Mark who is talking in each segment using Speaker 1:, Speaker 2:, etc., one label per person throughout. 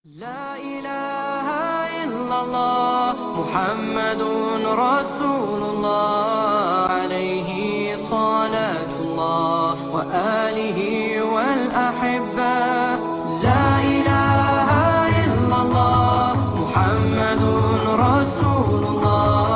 Speaker 1: لا إله إلا الله محمد رسول الله عليه صلاة الله وآله والأحبة لا إله إلا الله محمد رسول الله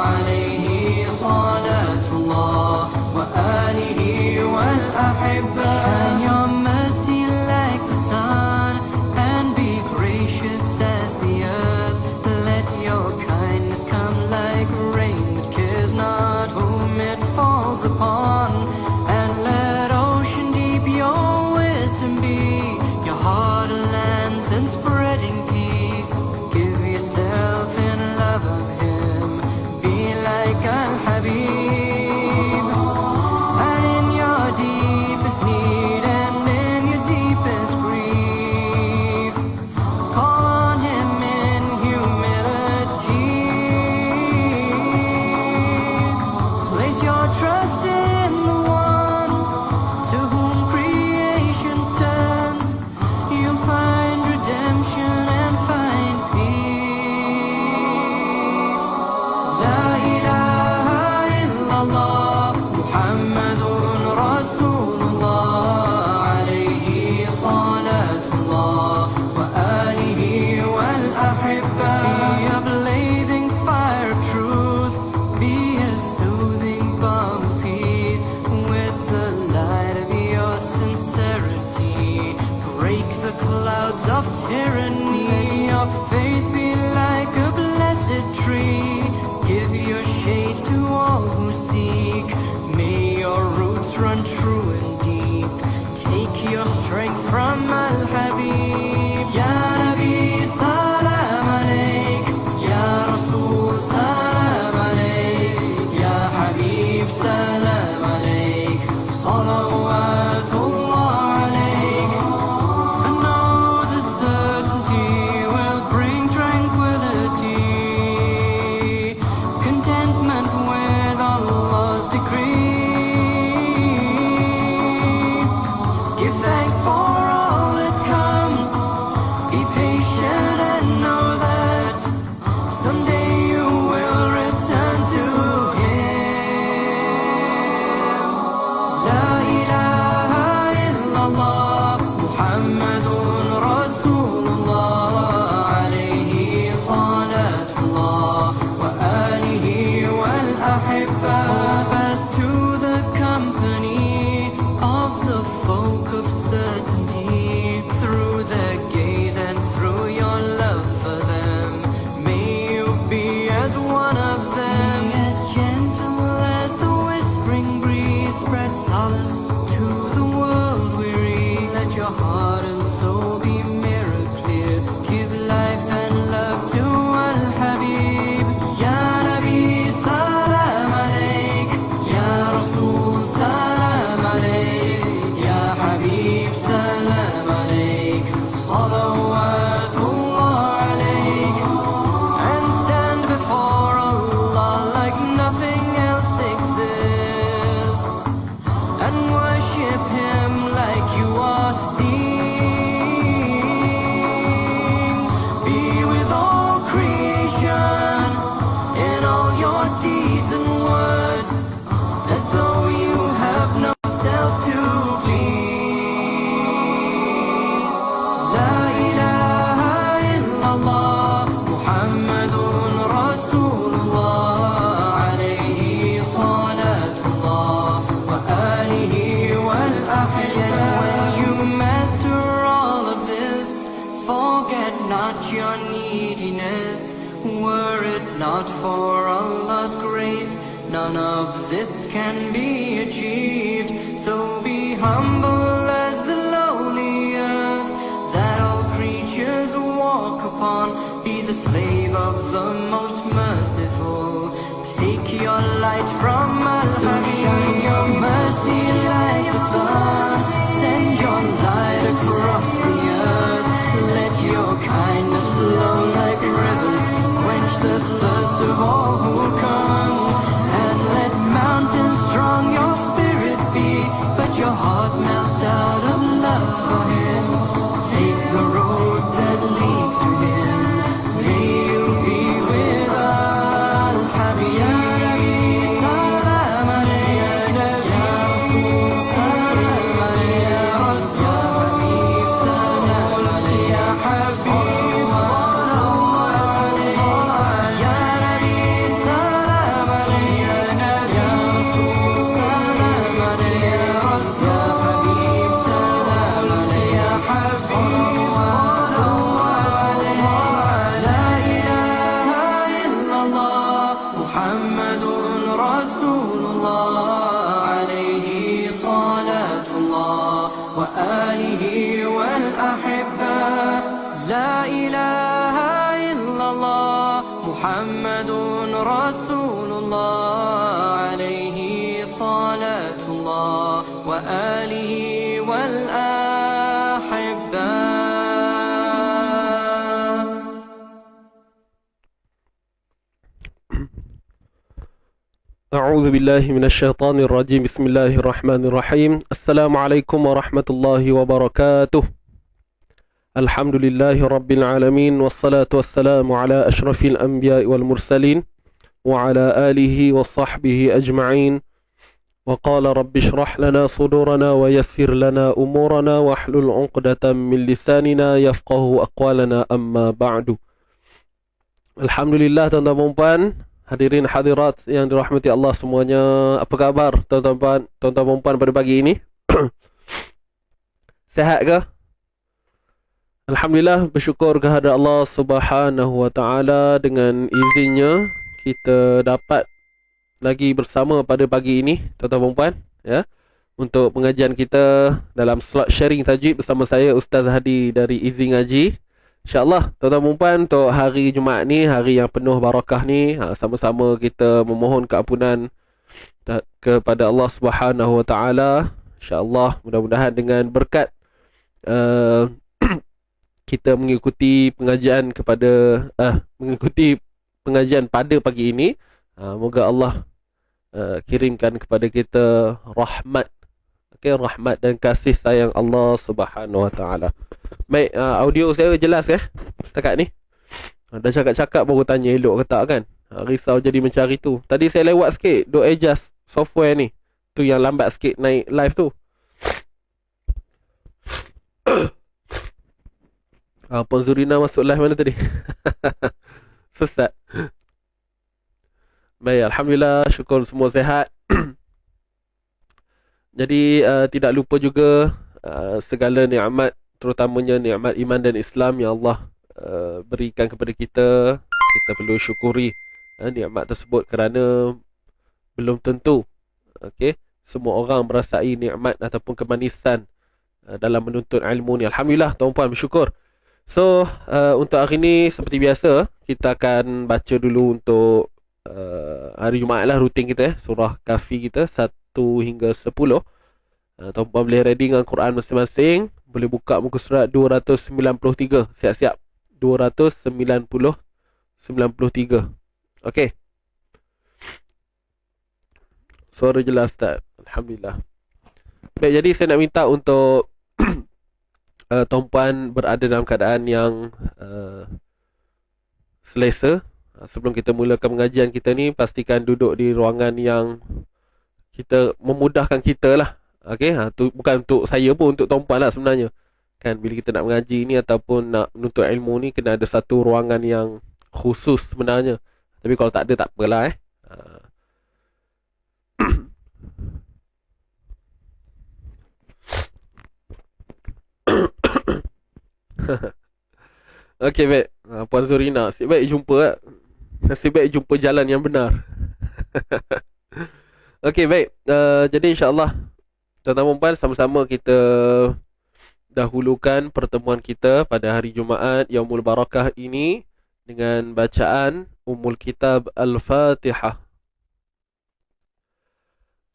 Speaker 1: عليه صلاة الله وآله والأحبة Shine your mercy like the sun and be gracious as the earth. Let your kindness come like rain that cares not whom it falls upon. And let ocean deep your wisdom be, your heart a lantern spreading peace. Give yourself in love of him, be like Al-Habib. And in your deepest need and in your deepest grief, call on him in humility. Place your trust in the one to whom creation turns. You'll find redemption and find peace. La ilaha illallah Muhammadun Rasulullah alayhi salatullah wa alihi wal ahibba. Be a blazing fire of truth, be a soothing balm of peace. With the light of your sincerity, break the clouds of tyranny. Let your faith be like a blessed tree, give your shade to all who seek. May your roots run true and deep, take your strength from Al-Habib. Ya Nabi salam alayk, Ya Rasul salam alayk, Ya Habib salam alayk, salawatullah alayk. And know that certainty will bring tranquility, contentment with Allah's decree. Give thanks for all that comes, be patient and know that someday you will return to him. La ilaha illallah Muhammadun Rasulullah alayhi salatullah wa alihi wal ahibba. Hold fast to the company of the folk of certainty, through their gaze and through your love for them. May you be as one of them, as gentle as the whispering breeze, spread solace to the world weary. Let your heart and soul be mirror clear, give life and love to Al-Habib. Ya Nabi salam alayk, Ya Rasul salam alayk, Ya Habib salam alayk, salawatullah alayk. And stand before Allah like nothing else exists, and worship him like you are seeing. Be with all creation in all your deeds and words, as though you have no self to please. La ilaha illallah Muhammadun Rasulullah alayhi salatullah wa alihi wal ahibba. When you master all of this, forget not your neediness. Were it not for Allah's grace, none of this can be achieved. So be humble as the lowly earth that all creatures walk upon. Be the slave of the most merciful, take your light from Allah. Shine your mercy like the sun, send your light across the earth. Let your kindness flow like rivers, quench the thirst of all who come. And let mountains strong your spirit be, but your heart melt out of love for him. Take the road that leads محمد رسول الله عليه صلاة الله وآله والأحبة لا إله إلا الله محمد رسول الله عليه صلاة الله وآله والأحبة.
Speaker 2: أعوذ بالله من الشيطان الرجيم. بسم الله الرحمن الرحيم. السلام عليكم ورحمة الله وبركاته. الحمد لله رب العالمين والصلاة والسلام على أشرف الأنبياء والمرسلين وعلى آله وصحبه أجمعين. وقال رب اشرح لنا صدورنا ويسر لنا أمورنا واحلل عقدة من لساننا يفقه أقوالنا أما بعد. Alhamdulillah tuan-tuan dan puan, hadirin hadirat yang dirahmati Allah semuanya. Apa khabar tuan-tuan dan puan pada pagi ini? Sihat ke? Alhamdulillah, bersyukur kehadrat Allah Subhanahu wa taala, dengan izinnya kita dapat lagi bersama pada pagi ini tuan-tuan dan puan, ya, untuk pengajian kita dalam slot sharing tajwid bersama saya Ustaz Hadi dari Easy Ngaji. InsyaAllah tuan-tuan dan puan, untuk hari Jumaat ni, hari yang penuh barakah ni, sama-sama kita memohon keampunan kepada Allah Subhanahu wa taala. InsyaAllah mudah-mudahan dengan berkat kita mengikuti pengajian mengikuti pengajian pada pagi ini, moga Allah kirimkan kepada kita rahmat, rahmat dan kasih sayang Allah Subhanahu wa taala. Baik, audio saya jelas ya setakat ni? Dah cakap-cakap baru tanya elok ke tak kan? Risau jadi mencari tu. Tadi saya lewat sikit, duk adjust software ni. Tu yang lambat sikit naik live tu. Puan Zurina masuk live mana tadi? Sesat. Baik, Alhamdulillah, syukur semua sihat. Jadi tidak lupa juga segala nikmat, terutamanya nikmat iman dan Islam yang Allah berikan kepada kita. Kita perlu syukuri nikmat tersebut, kerana belum tentu semua orang merasai nikmat ataupun kemanisan dalam menuntut ilmu ni. Alhamdulillah tuan-puan, bersyukur. So untuk hari ni seperti biasa, kita akan baca dulu untuk hari Jumaat lah, rutin kita surah Kahfi kita 1 hingga 10. Tuan-puan boleh ready dengan Quran masing-masing. Boleh buka muka surat 293. Siap-siap 293. Okey. Suara jelas tak? Alhamdulillah. Baik, jadi saya nak minta untuk tuan-puan berada dalam keadaan yang selesa. Sebelum kita mulakan pengajian kita ni, pastikan duduk di ruangan yang kita memudahkan kita lah. Tu bukan untuk saya pun, untuk tuan-puan lah sebenarnya. Kan bila kita nak mengaji ni ataupun nak menuntut ilmu ni, kena ada satu ruangan yang khusus sebenarnya. Tapi kalau tak ada, tak apalah Okey, baik. Puan Zurina, nasib baik jumpa. Nasib baik jumpa jalan yang benar. Okey, baik. Jadi insyaAllah tuan-tuan dan puan, sama-sama kita dahulukan pertemuan kita pada hari Jumaat Yaumul Barakah ini dengan bacaan Ummul Kitab Al-Fatihah.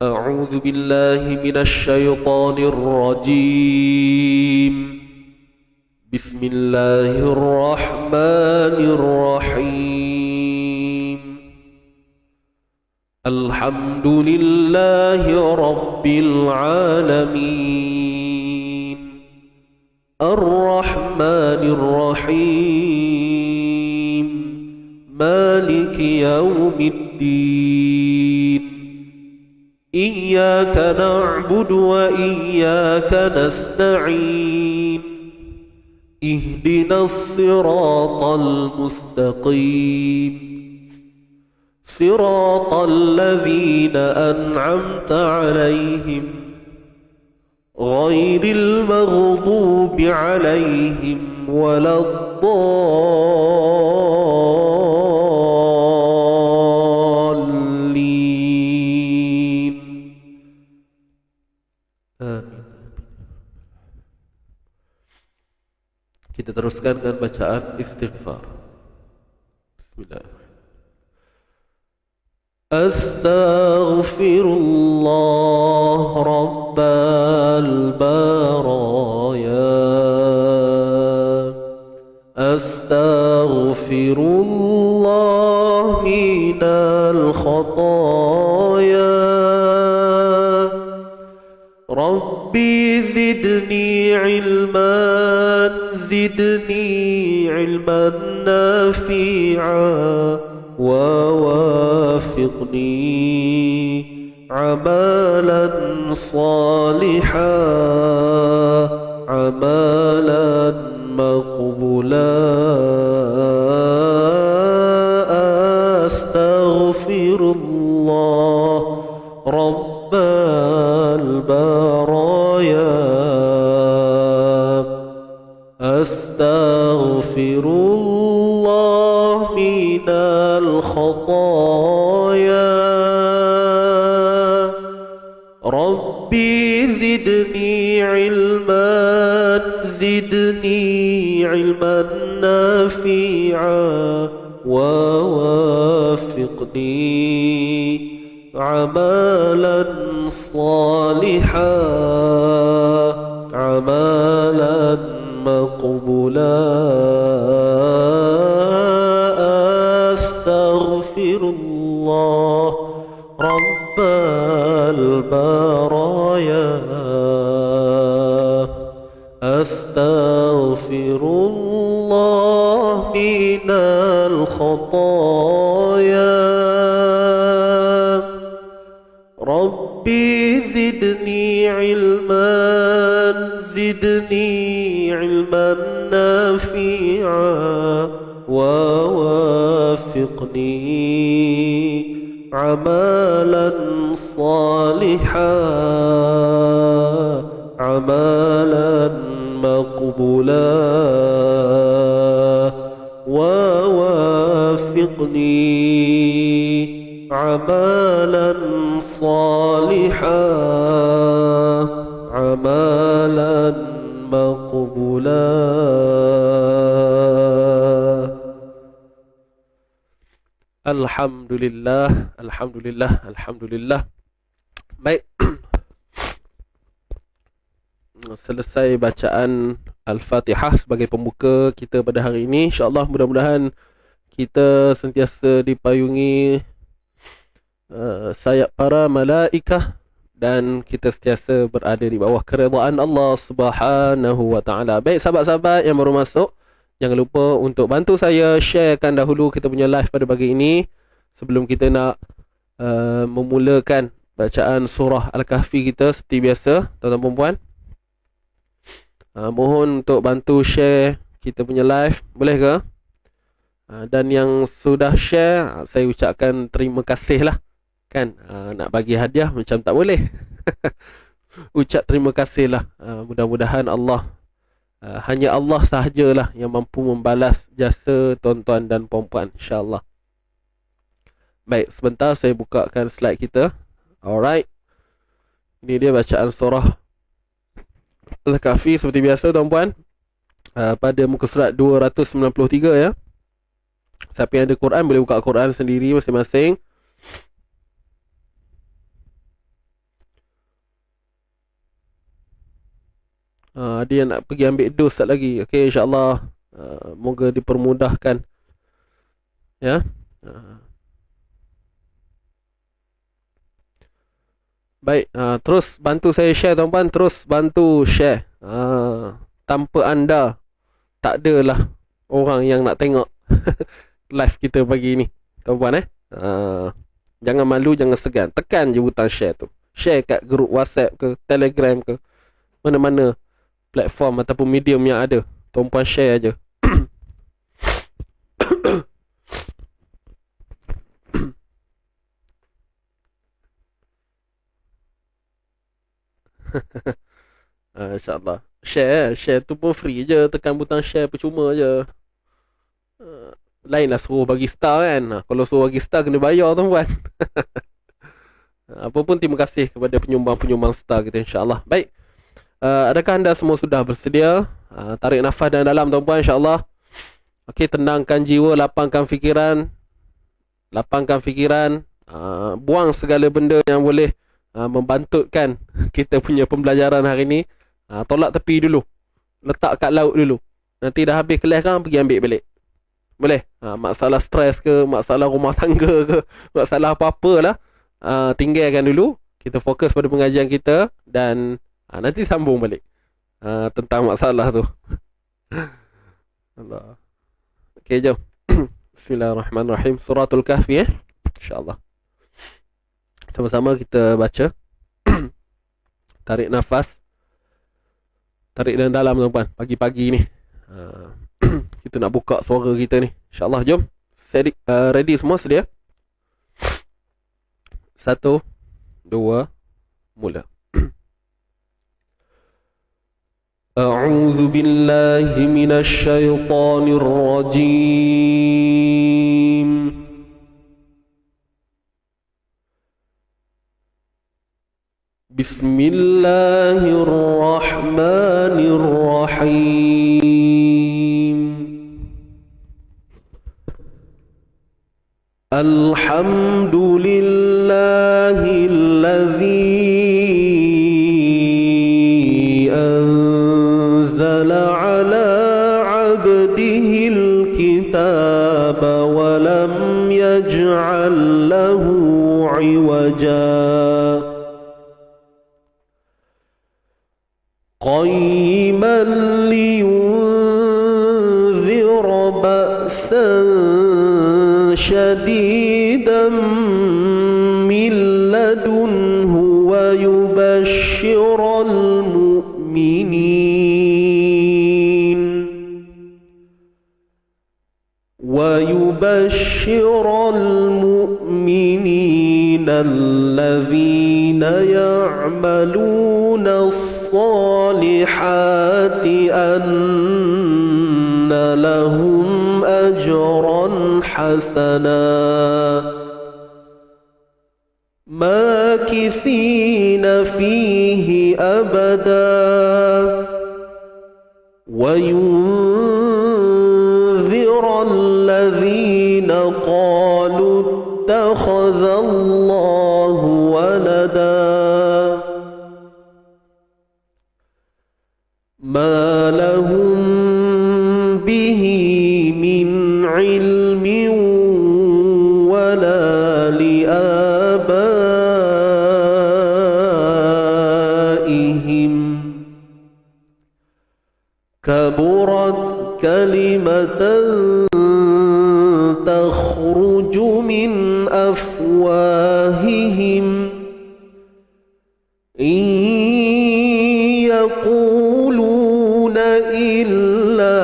Speaker 2: A'udzu billahi minasy syaithanir rajim. Bismillahirrahmanirrahim. Alhamdulillahi Rabbil Alamin. Ar-Rahmanir Rahim. Maliki Yawmiddin. Iyyaka na'budu wa iyyaka nasta'in. Ihdinas siratal mustaqim. صراط الذين أنعمت عليهم غير المغضوب عليهم ولا الضالين. الضالين Amin. Kita teruskan dengan bacaan istighfar. Bismillah. Astaghfirullah Rabbal Baraya. Astaghfirullah minal khataya. Rabbi zidni ilman, zidni ilman nafi'a, wa wafiqni amalan salihah, amalan maqbula. Astaghfirullah Rabbal Baraya. Astaghfirullah minal khataya. Rabbi zidni ilman, zidni ilman nafi'a, wa wafiqni amalan salihah, amalan maqbula. Astaghfirullah Rabbal Baraya. Astaghfirullah minal khataya. Rabbi zidni ilman, zidni ilman nafi'a, wa wafiqni amalan salihah, amalan maqbula. Wa wafiqni amalan salihah, amalan maqbula. Alhamdulillah, alhamdulillah, alhamdulillah. Baik. Selesai bacaan Al-Fatihah sebagai pembuka kita pada hari ini. InsyaAllah mudah-mudahan kita sentiasa dipayungi sayap para malaikah dan kita sentiasa berada di bawah keredaan Allah Subhanahu wa taala. Baik sahabat-sahabat yang baru masuk, jangan lupa untuk bantu saya sharekan dahulu kita punya live pada pagi ini sebelum kita nak memulakan bacaan surah Al-Kahfi kita seperti biasa, tuan-tuan dan puan. Mohon untuk bantu share kita punya live, boleh ke? Dan yang sudah share, saya ucapkan terima kasih lah. Kan, nak bagi hadiah macam tak boleh. Ucap terima kasih lah. Mudah-mudahan Allah, hanya Allah sahajalah yang mampu membalas jasa tuan-tuan dan puan-puan, insyaAllah. Baik, sebentar saya bukakan slide kita. Alright. Ini dia bacaan surah Al-Kahfi seperti biasa tuan-puan. Pada muka surat 293 ya. Siapa yang ada Quran boleh buka Quran sendiri masing-masing. Ada yang nak pergi ambil dos tak lagi. Okey, insyaAllah. Moga dipermudahkan. Ya. Baik, terus bantu saya share tuan-puan. Terus bantu share. Tanpa anda, tak adalah orang yang nak tengok live kita pagi ni, tuan-puan. Jangan malu, jangan segan. Tekan je butang share tu. Share kat grup WhatsApp ke, Telegram ke, mana-mana platform ataupun medium yang ada. Tuan-puan share aja. InsyaAllah. Share tu pun free je. Tekan butang share percuma je. Lainlah suruh bagi star kan. Kalau suruh bagi star kena bayar tuan-tuan. Apa pun terima kasih kepada penyumbang-penyumbang star kita insya-Allah. Baik. Adakah anda semua sudah bersedia? Tarik nafas dalam tuan-tuan insya-Allah. Okey, tenangkan jiwa, lapangkan fikiran. Buang segala benda yang boleh membantutkan kita punya pembelajaran hari ni. Tolak tepi dulu. Letak kat laut dulu. Nanti dah habis kelas kan, pergi ambil balik. Boleh? Masalah stres ke, masalah rumah tangga ke, masalah apa-apa lah, tinggalkan dulu. Kita fokus pada pengajian kita dan nanti sambung balik tentang masalah tu. Allah. Okey, jom. Bismillahirrahmanirrahim. Suratul Kahfi InsyaAllah. Sama-sama kita baca. Tarik nafas. Tarik dalam tuan-tuan. Pagi-pagi ni. Kita nak buka suara kita ni. InsyaAllah, jom. Ready semua, sedia? 1, 2, mula. A'udzu billahi minasy syaithanir rajim. Bismillahirrahmanirrahim. Alhamdulillahilladzi anzala ala 'abdihil kitaba wa lam yaj'al lahu 'iwaja qayyiman liyunzira ba'san shadidan min ladunhu wa yubashshiral mu'minin alladhina ya'maluna as-salihati anna lahum ajran hasana makithina fihi abada wa yunzira alladhina qalu ittakhadha Allahu walada ma lahum bihi min ilmin wala liabaihim kaburat kalimatan takhruju min afwahihim yaquluna illa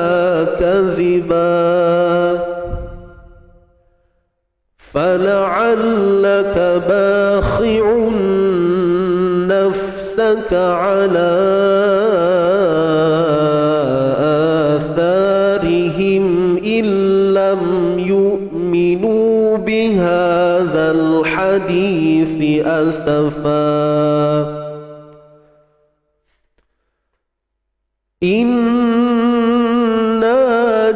Speaker 2: kadhiba fala'allaka bakhi'un nafsaka ala atharihim illam yu'minu bihadzal hadithi asafa inna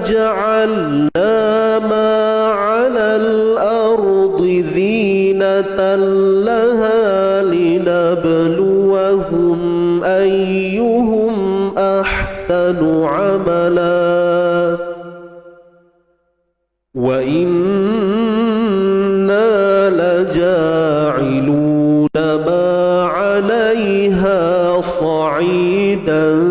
Speaker 2: ja'alna ma 'alal ardi zinatan laha linabluwahum ayyuhum ahsanu 'amala wa inna laja'iluna ma 'alayha sa'idan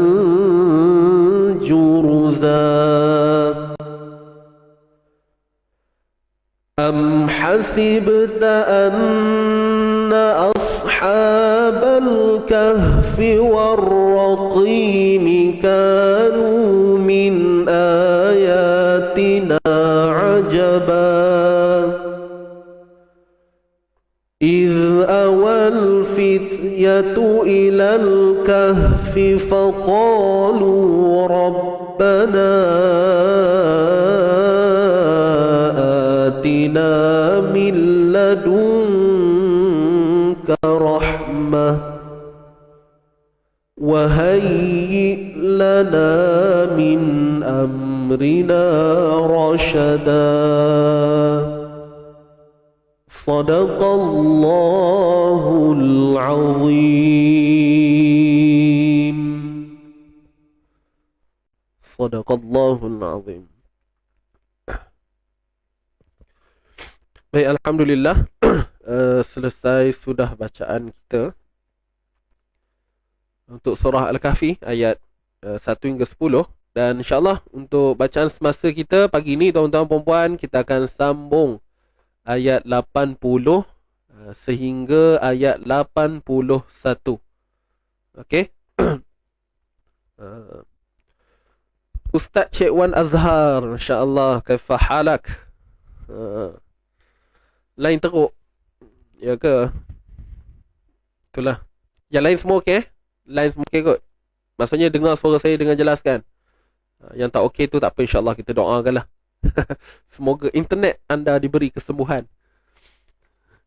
Speaker 2: أم حسبت أن أصحاب الكهف والرقيم كانوا من آياتنا عجبا إذ أوى الفتية إلى الكهف فقالوا ربنا رحمة وهيئ لنا من أمرنا رشدا صدق الله العظيم صدق الله العظيم. Baik, Alhamdulillah. Selesai sudah bacaan kita untuk surah Al-Kahfi ayat 1 hingga 10. Dan insyaAllah untuk bacaan semasa kita pagi ni, tuan-tuan perempuan, kita akan sambung ayat 80 sehingga ayat 81. Okey. Ustaz Cik Wan Azhar, insyaAllah, kaifa halak? Lain teruk, ya ke? Itulah. Yang lain semua okey? Lain semua okey kot? Maksudnya dengar suara saya dengan jelas kan? Yang tak okey tu tak apa, insyaAllah kita doakanlah. Semoga internet anda diberi kesembuhan,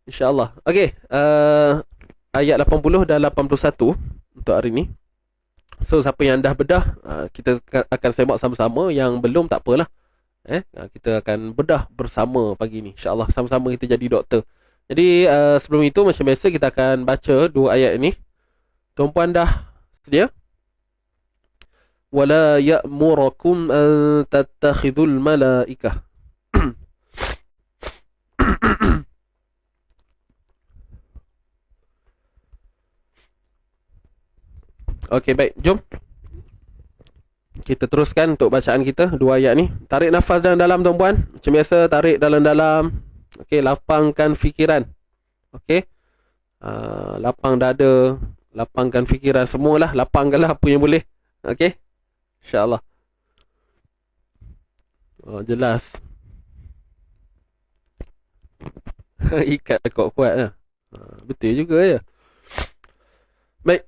Speaker 2: InsyaAllah. Okey, ayat 80 dan 81 untuk hari ni. So siapa yang dah bedah, kita akan semak sama-sama. Yang belum tak apalah, kita akan bedah bersama pagi ni, InsyaAllah. Sama-sama kita jadi doktor. Jadi sebelum itu, macam biasa, kita akan baca dua ayat ini. Tuan-puan dah sedia? وَلَا يَأْمُرَكُمْ أَن تَتَّخِذُوا الْمَلَائِكَةَ. Okey, baik, jom kita teruskan untuk bacaan kita dua ayat ni. Tarik nafas dalam-dalam, tuan-puan. Macam biasa, tarik dalam-dalam. Okey, lapangkan fikiran. Okey, lapang dada, lapangkan fikiran, semualah. Lapangkanlah apa yang boleh. Okey, InsyaAllah. Jelas. Ikat kuat-kuat lah. Betul juga ya. Baik,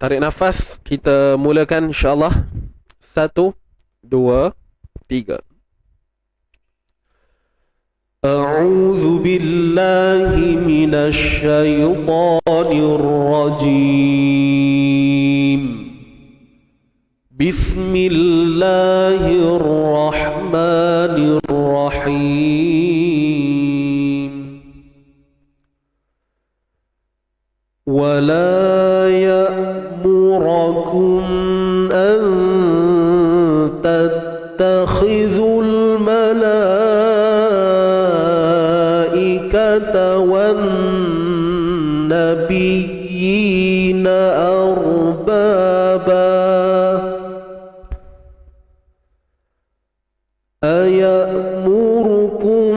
Speaker 2: tarik nafas. Kita mulakan, insyaAllah. 1, 2, 3. A'udzu billahi minasy syaithanir rajim. Bismillahirrahmanirrahim. Wala ya'murakum an tattakhizul malaikata wan nabiyyina arbaba. Ayamurukum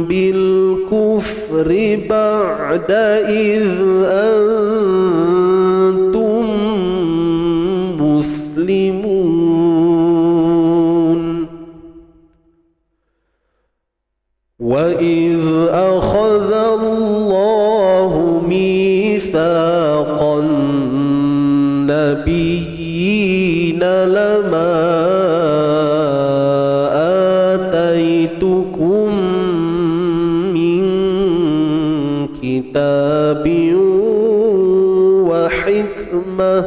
Speaker 2: bil kufri ba'da idh antum muslimun. Wa idh akhadha Allahu mitsaqan nabiyyina lama kitabin wa hikmah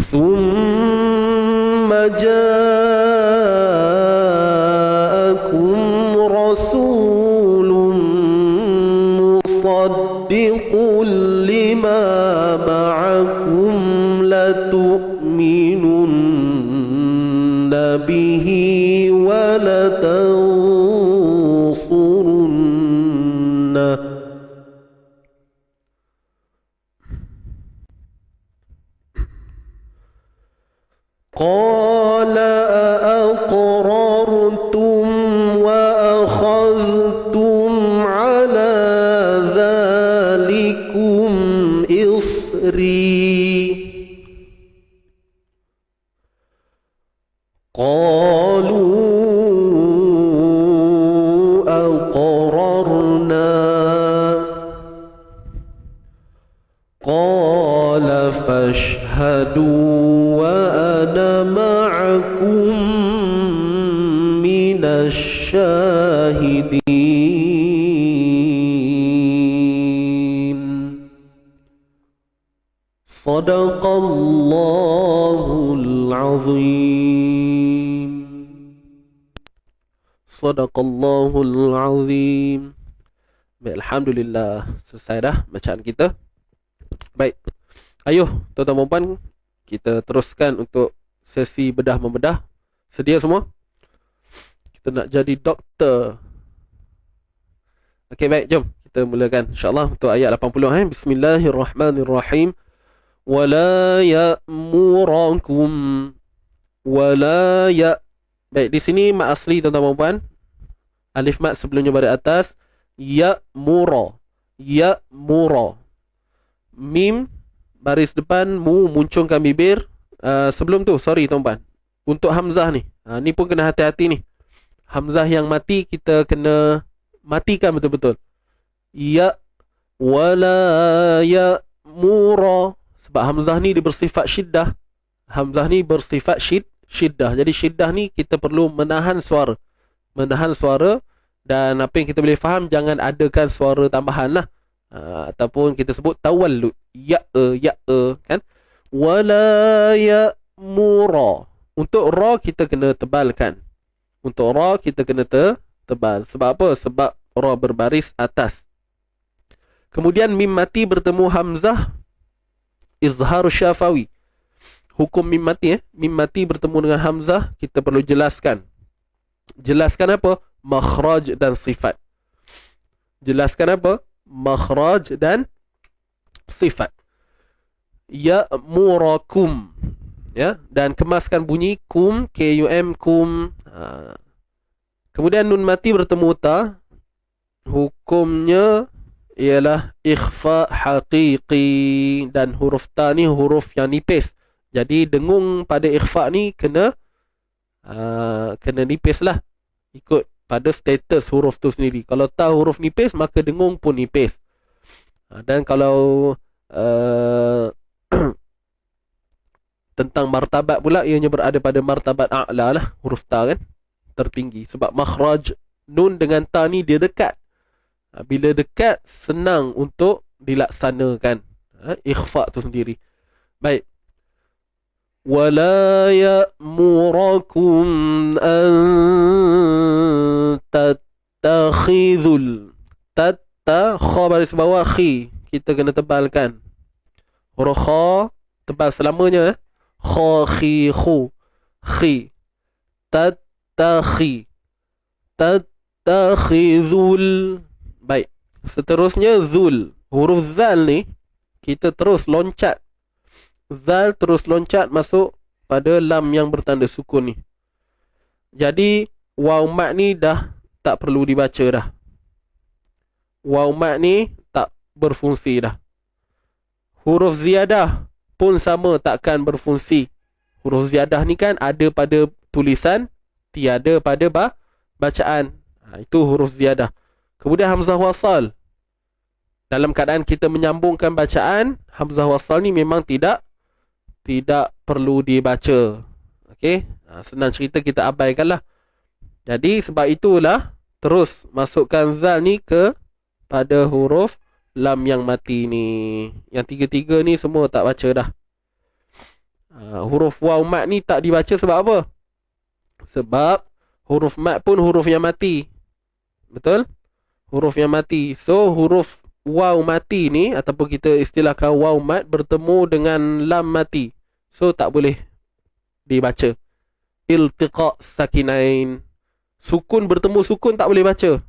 Speaker 2: thumma ja'akum rasulun musaddiqun lima ma'akum latu'minunna bihi wa latansurunna. Qala aqrartum wa akhadhtum ala dhalikum isri. Qalu aqrarna. Qala fashhadu wa ana ma'akum minasy الشاهدين صدق الله العظيم صدق الله العظيم. Baik, alhamdulillah selesai dah bacaan kita. Baik. Ayuh tuan-tuan dan puan, kita teruskan untuk sesi bedah membedah. Sedia semua? Kita nak jadi doktor. Okey, baik, jom kita mulakan insya-Allah untuk ayat 80. Bismillahirrahmanirrahim. Wala ya'murakum wala ya. Baik, di sini mat asli tuan-tuan dan puan. Alif mat sebelumnya pada atas. Ya'mura. Ya'mura. Mim baris depan mu muncungkan bibir. Sebelum tu, sorry tuan-puan, untuk hamzah ni, ni pun kena hati-hati ni. Hamzah yang mati kita kena matikan betul-betul. Ya wala ya mura. Sebab hamzah ni dia bersifat syiddah. Hamzah ni bersifat syiddah. Jadi syiddah ni kita perlu menahan suara. Menahan suara. Dan apa yang kita boleh faham, jangan adakan suara tambahan lah. Ataupun kita sebut tawallud. Ya kan. Wala ya mura. Untuk ra kita kena tebalkan. Untuk ra kita kena tebal. Sebab apa? Sebab ra berbaris atas. Kemudian mim mati bertemu hamzah, izhar syafawi. Hukum mim mati mim mati bertemu dengan hamzah, kita perlu jelaskan. Jelaskan apa? Makhraj dan sifat. Jelaskan apa? Makhraj dan sifat. Ya'murakum. Ya, dan kemaskan bunyi kum, kum, kum. Kemudian nun mati bertemu ta. Hukumnya ialah ikhfa haqiqi, dan huruf ta ni huruf yang nipis. Jadi dengung pada ikhfa ni kena nipis lah, ikut pada status huruf tu sendiri. Kalau ta huruf nipis, maka dengung pun nipis. Dan kalau tentang martabat pula, ianya berada pada martabat a'la lah, huruf ta kan, tertinggi. Sebab makhraj nun dengan ta ni dia dekat. Bila dekat, senang untuk dilaksanakan ikhfa tu sendiri. Baik. Wala ya'murakum an tattakhidhul. Tatta kha baris bawah khi, kita kena tebalkan. Huruf kha tebal selamanya. Kha khi khu khi. Tattakhi. Tattakhidhul. Baik. Seterusnya zul. Huruf zal ni kita terus loncat. Zal terus loncat masuk pada lam yang bertanda sukun ni. Jadi waw mat ni dah tak perlu dibaca dah. Waw mat ni tak berfungsi dah. Huruf ziyadah pun sama, takkan berfungsi. Huruf ziyadah ni kan ada pada tulisan, tiada pada bacaan. Itu huruf ziyadah. Kemudian hamzah wasal. Dalam keadaan kita menyambungkan bacaan, hamzah wasal ni memang tidak perlu dibaca. Okey, senang cerita, kita abaikanlah. Jadi sebab itulah terus masukkan zal ni ke pada huruf lam yang mati ni. Yang tiga-tiga ni semua tak baca dah. Huruf waw mat ni tak dibaca sebab apa? Sebab huruf mat pun huruf yang mati. Betul? Huruf yang mati. So huruf waw mati ni, ataupun kita istilahkan waw mat, bertemu dengan lam mati. So tak boleh dibaca. Iltiqa sakinain. Sukun bertemu sukun tak boleh baca.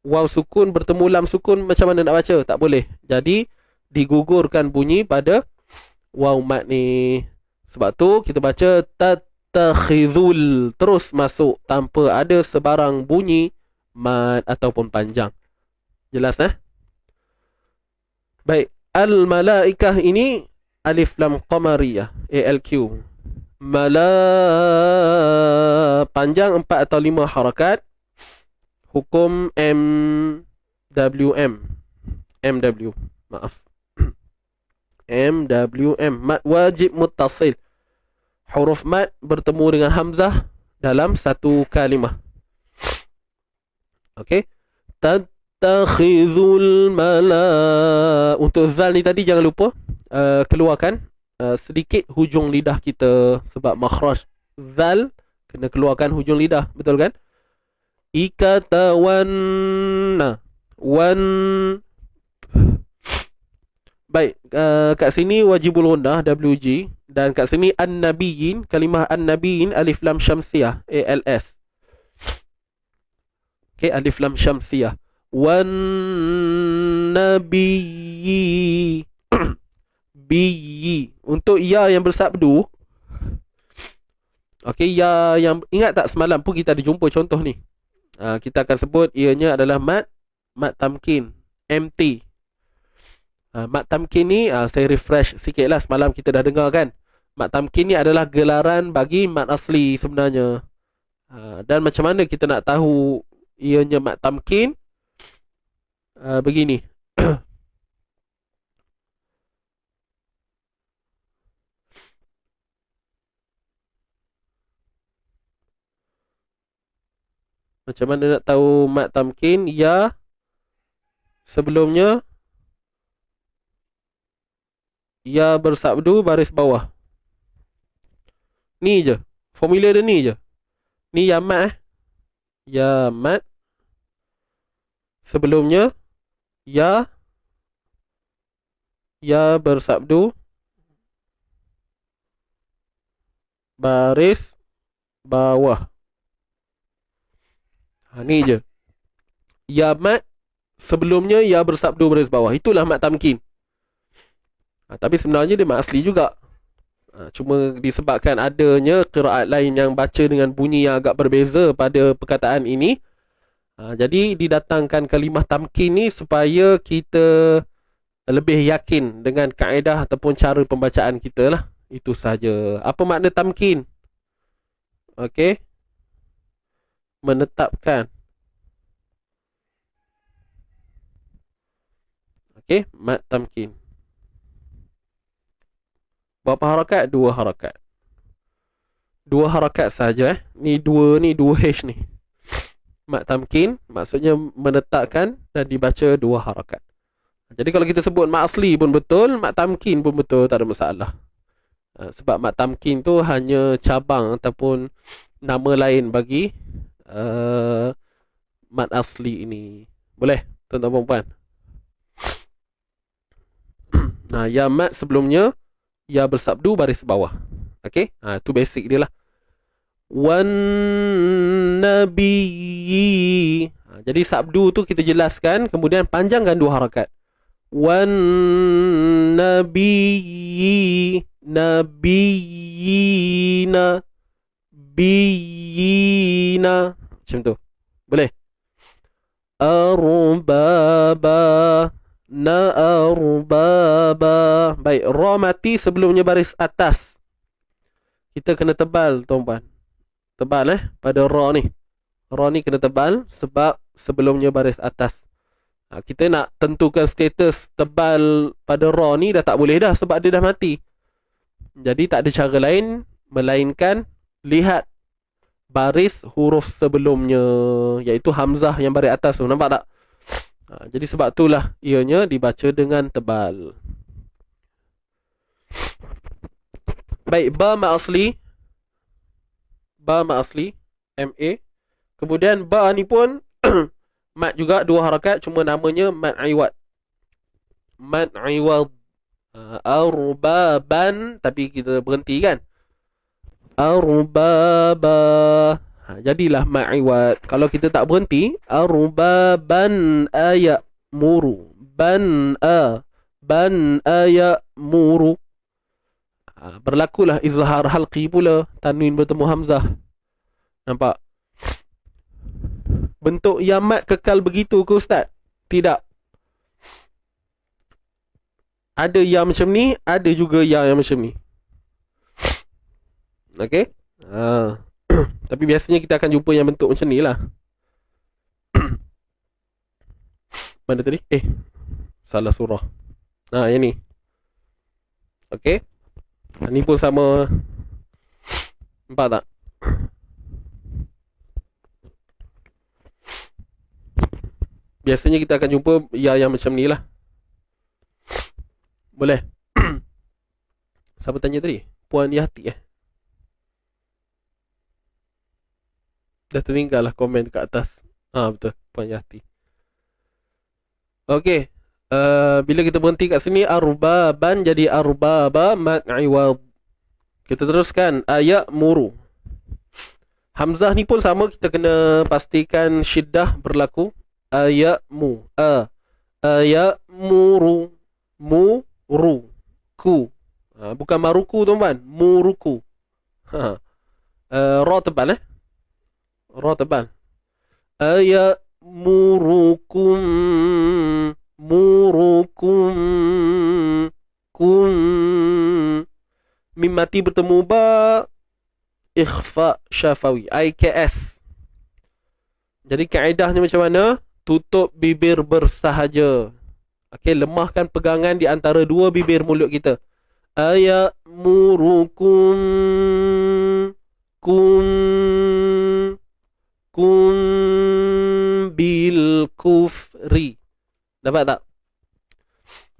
Speaker 2: Waw sukun bertemu lam sukun, macam mana nak baca? Tak boleh. Jadi digugurkan bunyi pada waw mat ni. Sebab tu kita baca tattakhidhul, terus masuk tanpa ada sebarang bunyi mat ataupun panjang. Jelas Baik, al-malaikah ini alif lam qamariyah, ALQ. Mala panjang 4 atau 5 harakat. Hukum MW. Maaf. MWM, mat wajib muttasil. Huruf mat bertemu dengan hamzah dalam satu kalimah. Okey. Tattakhizul untuk zal ni tadi jangan lupa keluarkan sedikit hujung lidah kita sebab makhraj zal kena keluarkan hujung lidah, betul kan? Ikatawanna wan. Baik, kat sini wajibul ghunnah WG, dan kat sini an-nabiyyin, kalimah an-nabiyyin alif lam syamsiyah ALS. Okey, alif lam syamsiyah. Wan nabiyyi biyyi. Untuk ya yang bersabdu, okey, ya yang ingat tak semalam pun kita ada jumpa contoh ni. Kita akan sebut ianya adalah mat tamkin, MT. Mat tamkin ni saya refresh sikit lah, semalam kita dah dengar kan. Mat tamkin ni adalah gelaran bagi mat asli sebenarnya. Dan macam mana kita nak tahu ianya mat tamkin? Begini. Macam mana nak tahu mat tamkin? Ya sebelumnya ya bersabdu baris bawah. Ni je. Formula dia ni je. Ni ya mat Ya mat sebelumnya ya bersabdu baris bawah. Ni je. Ya mat sebelumnya ya bersabdu baris bawah. Itulah mat tamkin. Tapi sebenarnya dia mat asli juga. Cuma disebabkan adanya qiraat lain yang baca dengan bunyi yang agak berbeza pada perkataan ini, jadi didatangkan kalimah tamkin ni supaya kita lebih yakin dengan kaedah ataupun cara pembacaan kita lah. Itu saja. Apa makna tamkin? Okey. Menetapkan. Okey, mat tamkin. Berapa harakat? 2 harakat. 2 harakat saja. Ni 2 H ni. Mat tamkin maksudnya menetapkan dan dibaca 2 harakat. Jadi kalau kita sebut mat asli pun betul, mat tamkin pun betul, tak ada masalah. Sebab mat tamkin tu hanya cabang ataupun nama lain bagi mat asli ini. Boleh, tuan-tuan puan? Ya mat sebelumnya ya bersabdu baris bawah. Okey? Itu basic dia lah. Wan nabiyyi. Jadi sabdu tu kita jelaskan, kemudian panjangkan 2 harakat. Wan nabiyyi, nabiyyina, biyina. Macam tu. Boleh? Arbaba, na'arbaba. Baik, ra mati sebelumnya baris atas. Kita kena tebal, tuan-puan. Tebal pada ra ni. Ra ni kena tebal sebab sebelumnya baris atas. Kita nak tentukan status tebal pada ra ni dah tak boleh dah sebab dia dah mati. Jadi tak ada cara lain melainkan lihat baris huruf sebelumnya, iaitu hamzah yang baris atas tu. Nampak tak? Jadi sebab itulah ianya dibaca dengan tebal. Baik, ba mat asli. Ba mat asli, MA. Kemudian ba ni pun mat juga 2 harakat, cuma namanya mat iwad. Mat iwad. Arbaban, tapi kita berhenti kan? Arbaba. Jadilah mat iwad. Kalau kita tak berhenti, arbaban ayamuru. Ban ayamuru. Berlakulah izhar halqi pula, tanwin bertemu hamzah. Nampak? Bentuk yamat kekal begitu ke ustaz? Tidak. Ada ya macam ni, ada juga ya yang macam ni. Okey? Tapi biasanya kita akan jumpa yang bentuk macam ni lah. Mana tadi? Salah surah. Yang ni. Okey? Ni pun sama. Nampak tak? Biasanya kita akan jumpa ya yang macam ni lah. Boleh? Siapa tanya tadi? Puan Yati Dah tertinggal lah komen dekat atas. Betul, Puan Yati. Okey. Bila kita berhenti kat sini, arbaban jadi arbaba mat'iwad. Kita teruskan ayat muru. Hamzah ni pun sama, kita kena pastikan syiddah berlaku. Ayat mu. Ayat muru. Muru. Ku. Bukan maruku tuan-tuan. Muruku. Ra tebal Ra tebal. Ayat murukum. Murukum. Kun. Mim mati bertemu ba. Ikhfa syafawi. IKS. Jadi kaedahnya macam mana? Tutup bibir bersahaja. Okey, lemahkan pegangan di antara dua bibir mulut kita. Ayat murukum. Kun. Kun bil kufri. Dapat tak?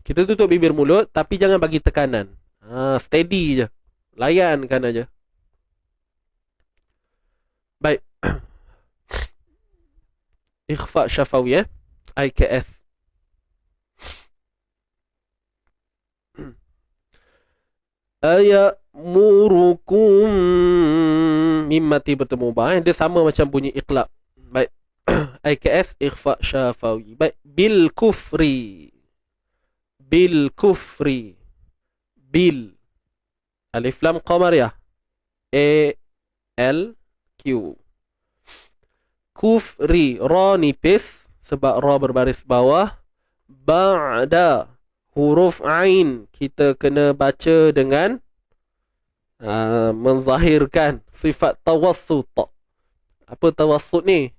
Speaker 2: Kita tutup bibir mulut tapi jangan bagi tekanan. Steady je. Layankan aja. Baik. Ikhfa syafawi IKS. Ayat murukum. Mim mati bertemu ba. Dia sama macam bunyi iqlab. Baik. IKS ikhfa syafawi. Baik. Bil kufri. Bil kufri. Bil. Alif lam qamariyah. A-L Q. Kufri. Ra nipis sebab ra berbaris bawah. Ba'da. Huruf ain kita kena baca dengan menzahirkan sifat tawassut. Apa tawassut ni?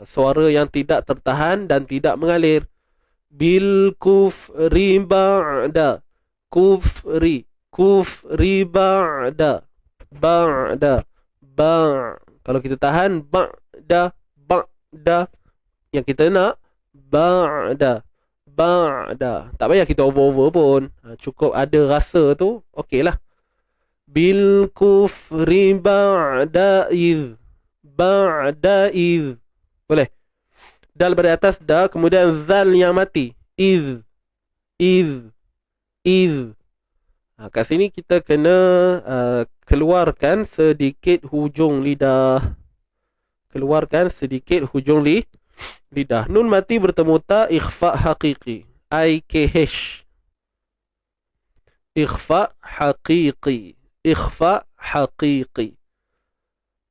Speaker 2: Suara yang tidak tertahan dan tidak mengalir. Bil kufri ba'da. Kufri. Kufri ba'da. Ba'da. Ba'. Kalau kita tahan ba'da. Ba'da. Yang kita nak ba'da. Ba'da. Tak payah kita over-over pun. Cukup ada rasa tu, okey lah. Bil kufri ba'da iz. Ba'da iz. Boleh? Dal pada atas da, kemudian zal yang mati. Iz. Iz. Iz. Kat sini kita kena keluarkan sedikit hujung lidah. Keluarkan sedikit hujung lidah. Nun mati bertemu ta, ikhfa haqiqi. IKH. Ikhfa haqiqi. Ikhfa haqiqi.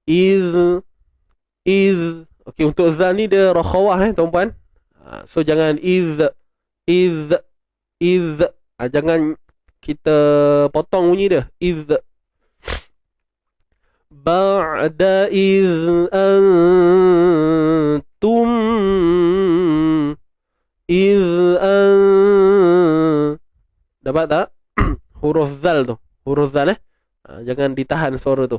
Speaker 2: Iz. Iz. Okey, untuk zal ni dia rakhawah tuan-puan. So jangan iz. Iz. Iz. Jangan kita potong bunyi dia. Iz. Ba'da iz antum. Iz dapat tak? Huruf zal tu. Huruf zal jangan ditahan suara tu.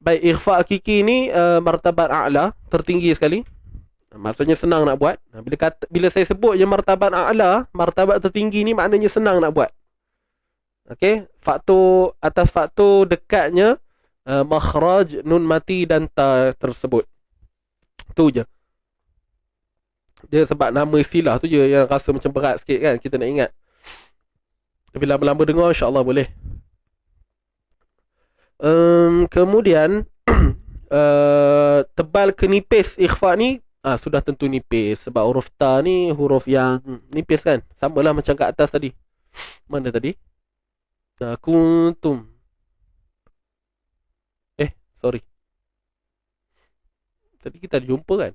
Speaker 2: Baik, ikhfa hakiki ni martabat a'la, tertinggi sekali. Maksudnya senang nak buat. Bila saya sebut je martabat a'la, martabat tertinggi ni maknanya senang nak buat. Okey, faktor atas faktor dekatnya makhraj nun mati dan ta tersebut. Tu je. Dia sebab nama istilah tu je yang rasa macam berat sikit kan, kita nak ingat. Tapi lama-lama dengar insya-Allah boleh. Kemudian tebal ke nipis ikhfa ni sudah tentu nipis sebab huruf ta ni huruf yang nipis kan. Samalah macam kat atas tadi. Mana tadi? Kuntum. Sorry. Tadi kita ada jumpa kan?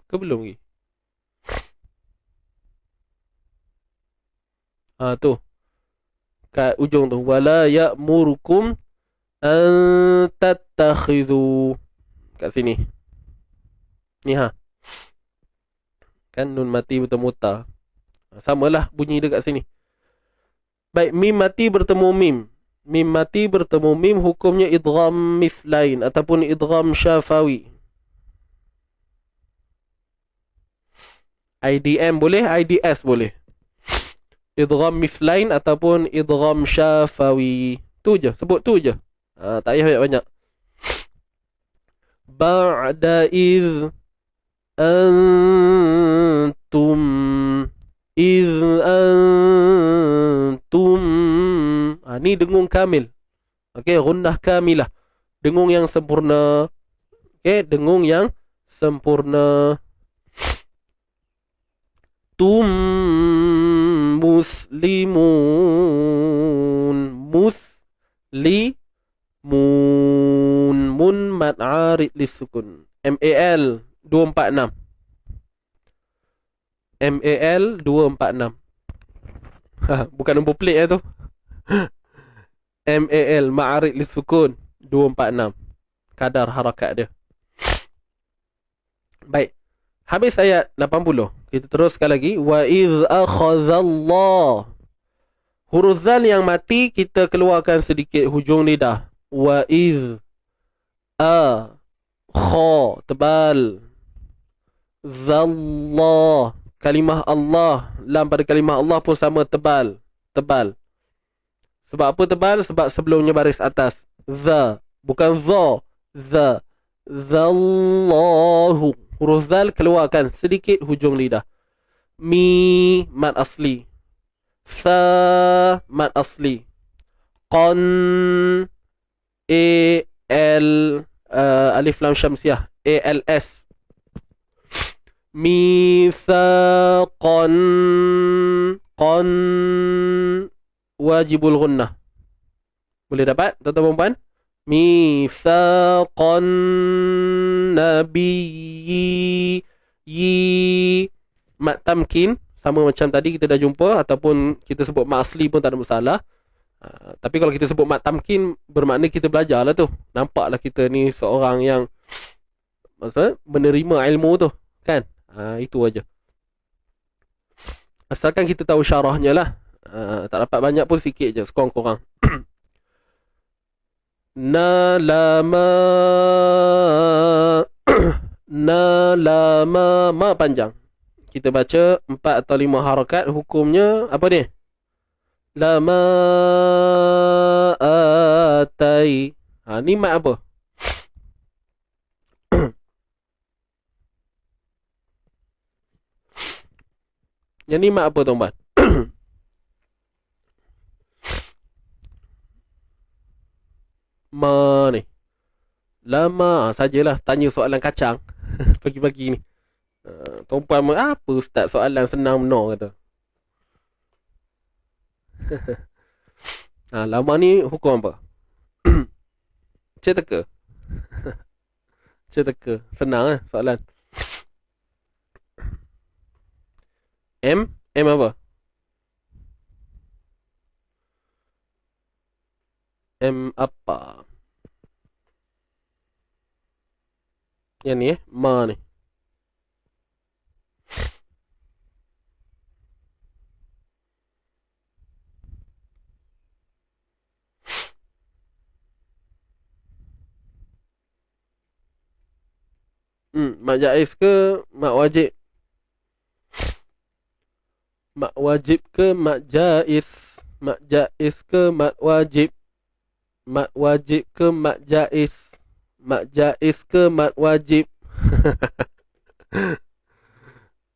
Speaker 2: Ke belum lagi? Tu. Kat ujung tu. Wala ya'murukum an tattakhidhu. Kat sini. Ni Kan nun mati bertemu ta. Samalah bunyi dia kat sini. Baik, mim mati bertemu mim. Mim mati bertemu mim hukumnya idgham mithlain ataupun idgham syafawi. IDM boleh, IDS boleh. Idgham mislain ataupun idgham syafawi. Tu je, sebut tu je. Tak payah banyak-banyak. Ba'da iz antum ni dengung kamil. Okey, gunnah kamilah. Dengung yang sempurna. Okey, dengung yang sempurna. Tum muslimun. Mun mad arid lisukun. MAL 246. MAL 246. Bukan nombor plate tu. MAL ma'arid lisukun 246. Kadar harakat dia. Baik. Habis ayat 80. Kita teruskan lagi. Wa iz akhazallah. Huruf zal yang mati kita keluarkan sedikit hujung lidah. Wa iz kha tebal. Zallah. Kalimah Allah. Lam pada kalimah Allah pun sama tebal. Tebal. Sebab apa tebal? Sebab sebelumnya baris atas. Za. Bukan za. Za. Zallahu. Huruf zal keluarkan sedikit hujung lidah. Mi mad asli. Sa mad asli. Qan al alif lam syamsiah. ALS. Mithaqan qan wajibul gunnah. Boleh dapat tuan-tuan puan? Mithaqan nabiyyi mat tamkin sama macam tadi kita dah jumpa, ataupun kita sebut mat asli pun tak ada masalah. Tapi kalau kita sebut mat tamkin bermakna kita belajar lah tu. Nampaklah kita ni seorang yang maksudnya menerima ilmu tu kan. Itu aja. Asalkan kita tahu syarahnya lah. Tak dapat banyak pun sikit je, sekurang-kurang. Nalama nalama ma panjang. Kita baca 4 atau 5 harakat, hukumnya apa dia? Lama atai. Ni mat apa? Yang ni mat apa tuan-tuan? Ma ni. Lama sajalah tanya soalan kacang pagi-pagi ni. Tuan-puan apa ustaz soalan senang benar kata. Lama ni hukum apa? Cik teka. Cik teka. Senang soalan. M apa? M apa? Yang ni ma ni. Mak jaiz ke mak wajib? Mak wajib ke mak jaiz? Mak jaiz ke mak wajib? Mak wajib ke mak jaiz? Mak jaiz ke mak wajib?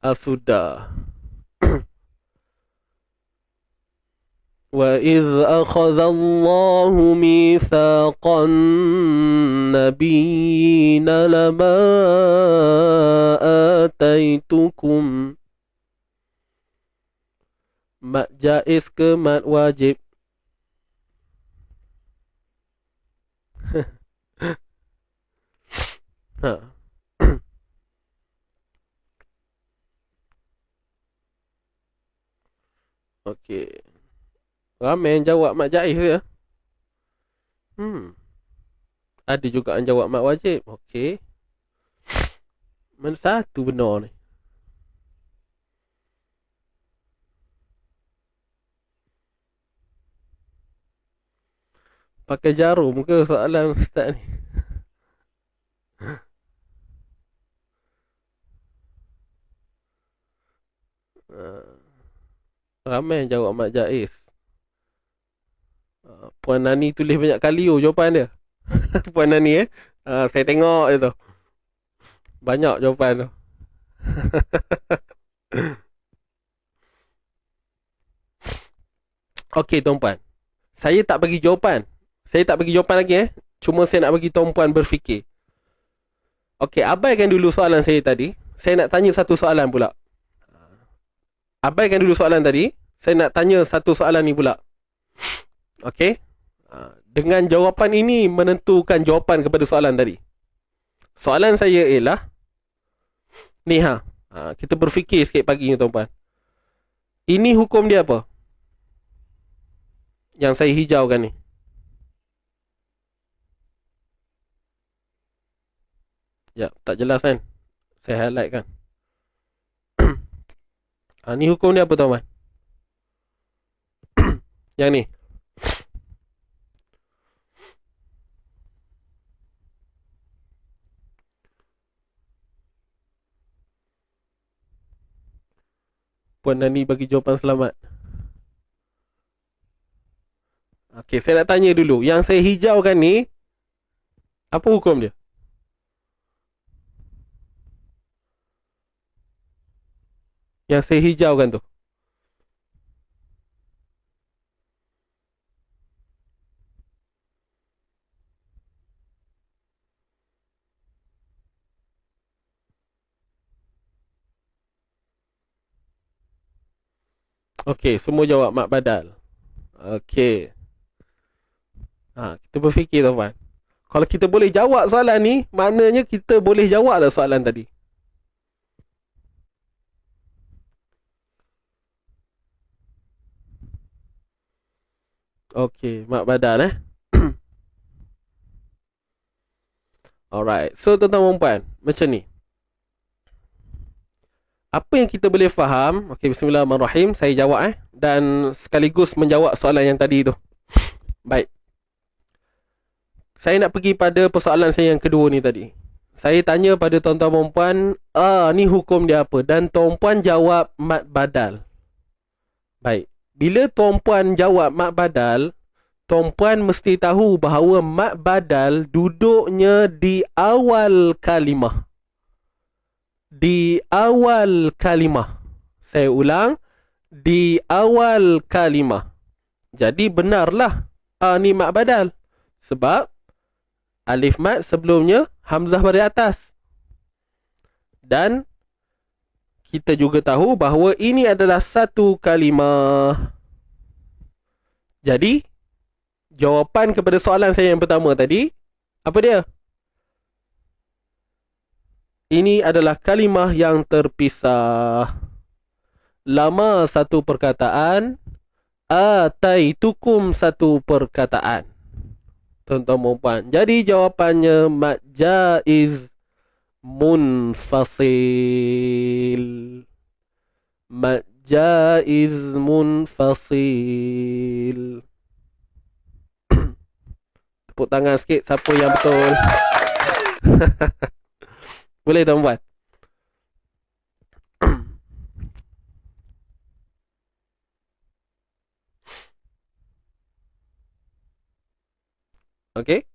Speaker 2: Sudah. Wa iz akhadallahu mitsaqan nabiyina lama ataitukum. Mat jaiz ke mat wajib? Okey. Ramai yang jawab mak jaiz ya. Ada juga yang jawab mak wajib. Okey. Mana satu benar ni? Pakai jarum ke soalan ustaz ni? Ramai yang jawab Mak Jaiz. Puan Nani tulis banyak kali jawapan dia. Puan Nani saya tengok je tu. Banyak jawapan tu. Okey tuan-puan. Saya tak bagi jawapan. Saya tak bagi jawapan lagi Cuma saya nak bagi tuan-puan berfikir. Okey, abaikan dulu soalan saya tadi. Saya nak tanya satu soalan pula. Abaikan dulu soalan tadi. Saya nak tanya satu soalan ni pula. Okey. Dengan jawapan ini menentukan jawapan kepada soalan tadi. Soalan saya ialah ni kita berfikir sikit pagi ni tuan-puan. Ini hukum dia apa? Yang saya hijaukan ni. Ya, tak jelas kan? Saya highlight kan. Ni hukum dia apa tuan-puan? Yang ni. Puan Nani bagi jawapan selamat. Okey, saya nak tanya dulu. Yang saya hijaukan ni, apa hukum dia? Yang saya hijaukan tu. Okey, semua jawab mak badal. Okey. Kita berfikir tuan-tuan. Kalau kita boleh jawab soalan ni, maknanya kita boleh jawab lah soalan tadi. Okey, mak badal Alright. So tuan-tuan dan puan, macam ni. Apa yang kita boleh faham? Okey, bismillahirrahmanirrahim. Saya jawab dan sekaligus menjawab soalan yang tadi tu. Baik. Saya nak pergi pada persoalan saya yang kedua ni tadi. Saya tanya pada tuan-tuan dan puan, ni hukum dia apa? Dan tuan-puan jawab mat badal. Baik. Bila tuan-puan jawab mat badal, tuan-puan mesti tahu bahawa mat badal duduknya di awal kalimah. Di awal kalimah. Saya ulang, di awal kalimah. Jadi benarlah ni mat badal. Sebab alif mat sebelumnya hamzah pada atas. Dan kita juga tahu bahawa ini adalah satu kalimah. Jadi jawapan kepada soalan saya yang pertama tadi, apa dia? Ini adalah kalimah yang terpisah. Lama satu perkataan, ataitukum satu perkataan. Tuan-tuan dan puan. Jadi jawapannya mat jaiz munfasil. Mat jaiz munfasil. Tepuk tangan sikit siapa yang betul. Boleh tuan-puan? Okey.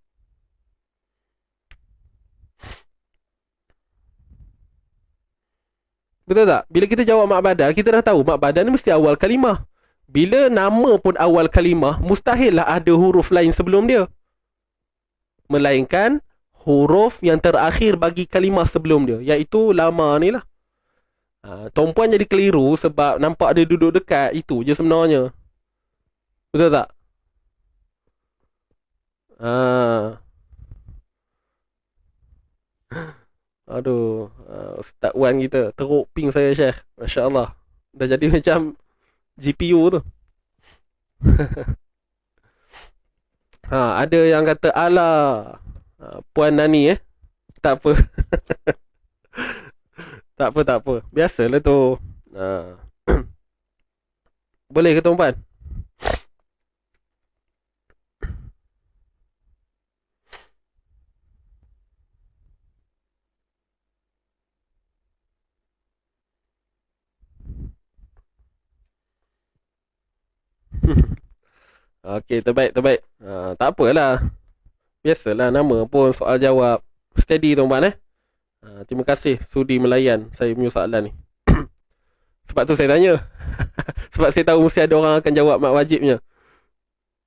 Speaker 2: Betul tak? Bila kita jawab mak badal, kita dah tahu mak badal ni mesti awal kalimah. Bila nama pun awal kalimah, mustahil lah ada huruf lain sebelum dia. Melainkan huruf yang terakhir bagi kalimah sebelum dia, iaitu lama ni lah. Tuan-puan jadi keliru sebab nampak dia duduk dekat, itu je sebenarnya. Betul tak? Aduh, Ustaz Wan kita teruk ping saya Syekh. Masya Allah. Dah jadi macam GPU tu. Ada yang kata alah, Puan Nani Tak apa. Tak apa. Biasalah tu. Boleh ke tuan-puan? Okey, terbaik, terbaik. Tak apalah. Biasalah, nama pun soal jawab. Steady tuan-puan terima kasih sudi melayan saya punya soalan ni. Sebab tu saya tanya. Sebab saya tahu mesti ada orang akan jawab mak wajibnya.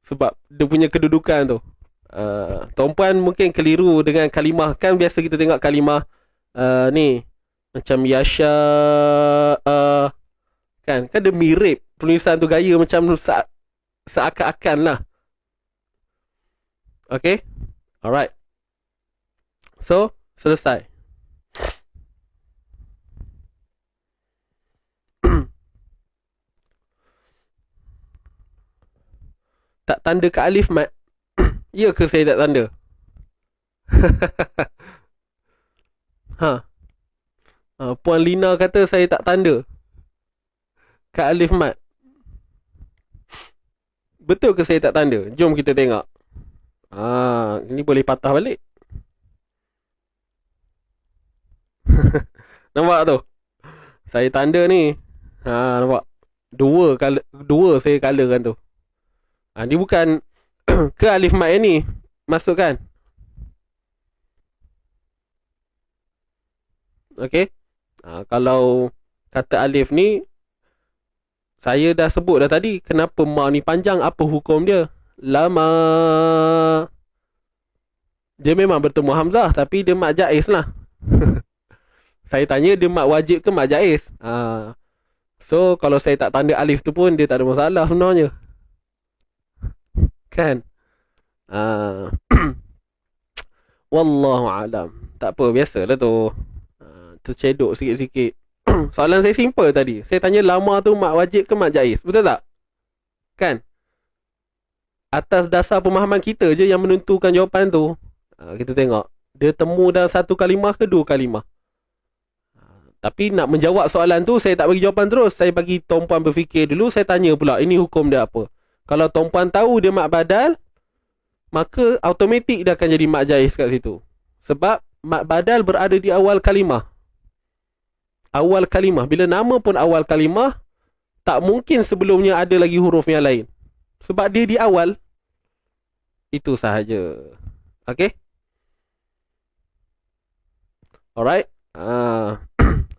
Speaker 2: Sebab dia punya kedudukan tu. Tuan-puan mungkin keliru dengan kalimah. Kan biasa kita tengok kalimah ni. Macam Yasha. Kan dia mirip. Penulisan tu gaya macam seakan-akan lah. Okay. Alright. So, selesai. Tak tanda ke alif mat. Ya ke saya tak tanda? Puan Lina kata saya tak tanda ke alif mat. Betul ke saya tak tanda? Jom kita tengok. Ini boleh patah balik. Nampak tu? Saya tanda ni. Nampak? Dua saya colorkan tu. Ni bukan ke alif mat yang ni. Masukkan. Okay. Kalau kata alif ni, saya dah sebut dah tadi. Kenapa ma ni panjang? Apa hukum dia? Lama. Dia memang bertemu Hamzah. Tapi dia mat jaiz lah. Saya tanya dia mat wajib ke mat jaiz. So kalau saya tak tanda alif tu pun, dia tak ada masalah sebenarnya. Kan? Wallahu alam. Tak apa, biasalah tu. Tercedok sikit-sikit. Soalan saya simple tadi. Saya tanya lama tu mak wajib ke mak jaiz. Betul tak? Kan? Atas dasar pemahaman kita je yang menentukan jawapan tu. Kita tengok. Dia temu dalam satu kalimah ke dua kalimah. Tapi nak menjawab soalan tu, saya tak bagi jawapan terus. Saya bagi tuan-puan berfikir dulu. Saya tanya pula, ini hukum dia apa? Kalau tuan-puan tahu dia mak badal, maka automatik dia akan jadi mak jaiz kat situ. Sebab mak badal berada di awal kalimah. Awal kalimah. Bila nama pun awal kalimah, tak mungkin sebelumnya ada lagi huruf yang lain. Sebab dia di awal. Itu sahaja. Okay? Alright?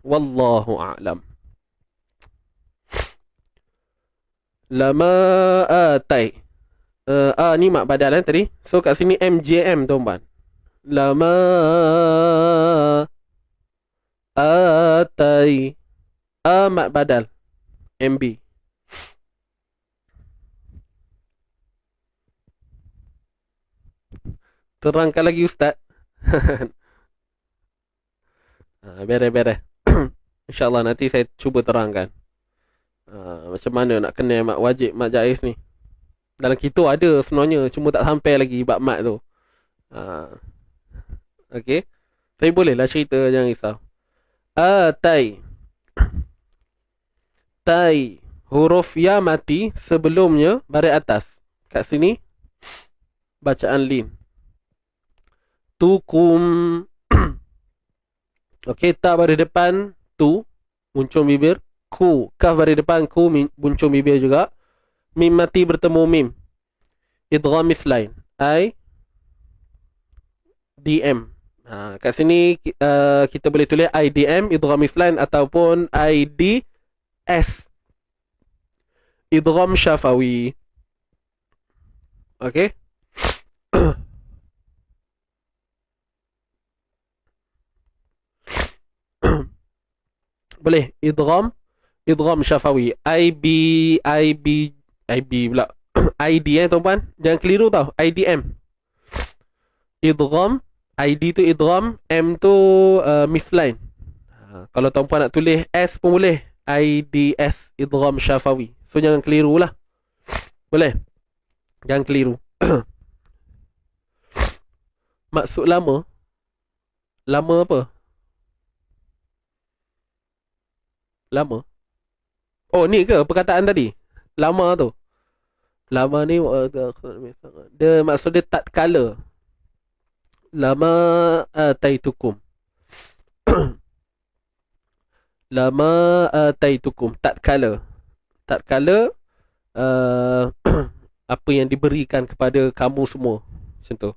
Speaker 2: Wallahu a'lam. Lama atai. Ni mak badal tadi. So kat sini MJM tuan-tuan. Lama atai. Mak badal. MB. Terangkan lagi Ustaz. Beres-beres. InsyaAllah nanti saya cuba terangkan. Macam mana nak kenal mak wajib, mak jaiz ni. Dalam kita ada sebenarnya, cuma tak sampai lagi bab mak tu. Okay. Saya bolehlah cerita, jangan risau. Tai. Tai. Huruf ya mati sebelumnya baris atas. Kat sini bacaan lin. Tukum. Okay, ta baris depan tu, muncul bibir. Ku, kaf baris depan ku, muncul bibir juga. Mim mati bertemu mim. Idgham mislain. IDM. Kat sini kita boleh tulis IDM, idgham mislain, ataupun IDS, idgham syafawi. Okay. Boleh idgham syafawi. IB pula. ID tuan-puan, jangan keliru tau. IDM. Idgham, ID tu idgham, M tu misline. Kalau tuan-puan nak tulis S pun boleh. IDS, idgham syafawi. So jangan keliru lah. Boleh? Jangan keliru. Maksud lama? Lama apa? Lama? Oh ni ke perkataan tadi? Lama tu. Lama ni dia maksud dia tak kala. Lama ataitukum. Lama ataitukum, tak kala. Tak kala apa yang diberikan kepada kamu semua. Macam tu.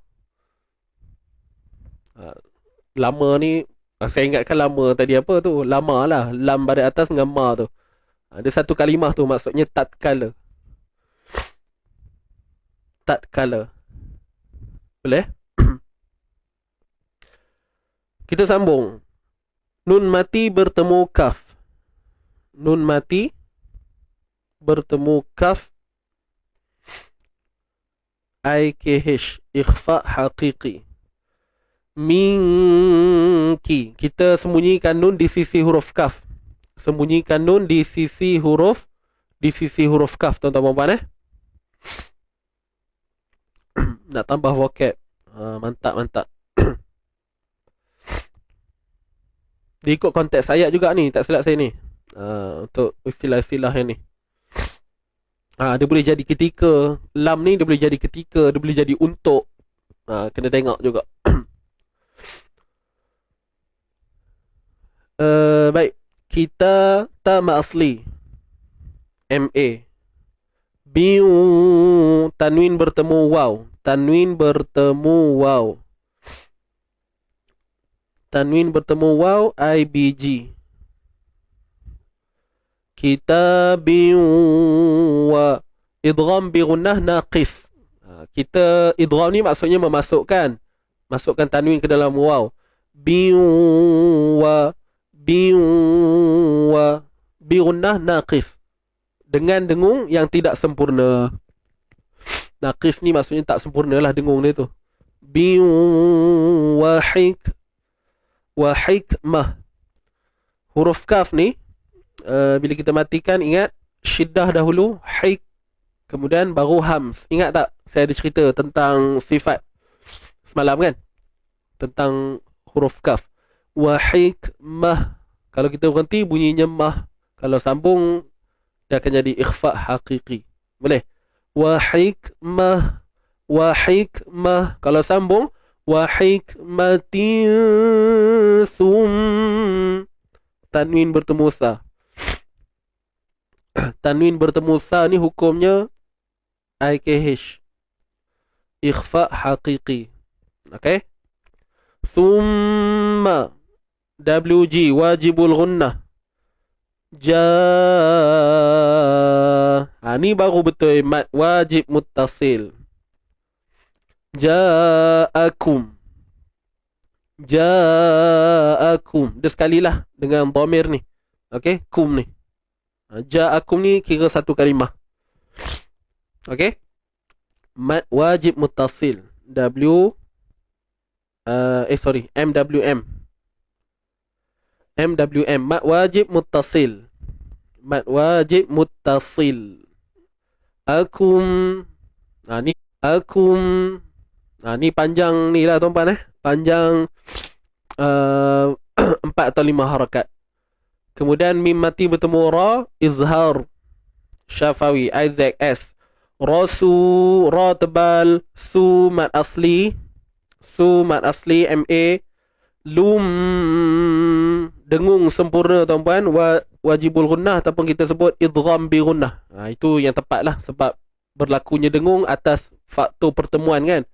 Speaker 2: Lama ni, saya ingatkan lama tadi apa tu, lama lah, lam baris atas dengan ma tu. Ada satu kalimah tu maksudnya tatkala. Tatkala. Boleh? Kita sambung. Nun mati bertemu kaf. Nun mati bertemu kaf. IKH. Ikhfa haqiqi. Minki. Kita sembunyikan nun di sisi huruf kaf. Sembunyikan nun di sisi huruf kaf, tuan-tuan puan-puan. Nak tambah vocab. Mantap. Dia ikut konteks ayat juga ni, tak silap saya ni. Untuk istilah-istilah yang ni. Dia boleh jadi ketika. Lam ni dia boleh jadi ketika, dia boleh jadi untuk. Kena tengok juga. Baik. Kita tama asli. MA. Biu. Tanwin bertemu waw. Tanwin bertemu waw. Tanwin bertemu waw. IBG. Kitabin wa idgham bi gunnah naqis. Kita idgham ni maksudnya masukkan tanwin ke dalam waw. Bi gunnah naqis. Dengan dengung yang tidak sempurna. Naqis ni maksudnya tak sempurna lah dengung dia tu. Bi wa hikmah. Huruf kaf ni bila kita matikan, ingat syiddah dahulu, kemudian baru hams. Ingat tak saya ada cerita tentang sifat semalam kan, tentang huruf kaf. Wa hikmah, kalau kita berhenti bunyinya mah, kalau sambung dia akan jadi ikhfa haqiqi. Boleh? Wa hikmah, kalau sambung wa hikmatin tanwin bertemu sa. Tanwin bertemu sa ni hukumnya IKH. Ikhfa haqiqi. Okay? Thumma WG wajibul gunnah. Ni baru betul mat wajib muttasil. Ja'akum. Dia sekali lah dengan dhamir ni. Okay? Kum ni. Ja'akum ni kira satu kalimah. Okay? Mat wajib muttasil. MWM. Mat wajib muttasil. Akum. Ni akum. Ni panjang ni lah tuan-tuan. Panjang 4 atau 5 harakat. Kemudian mim mati bertemu ra, izhar syafawi, Isaac S. Rasu, ra tebal, su mat asli, MA. Lum, dengung sempurna tuan-puan. Wajibul gunnah ataupun kita sebut idgham bi gunnah. Itu yang tepat lah, sebab berlakunya dengung atas faktor pertemuan kan.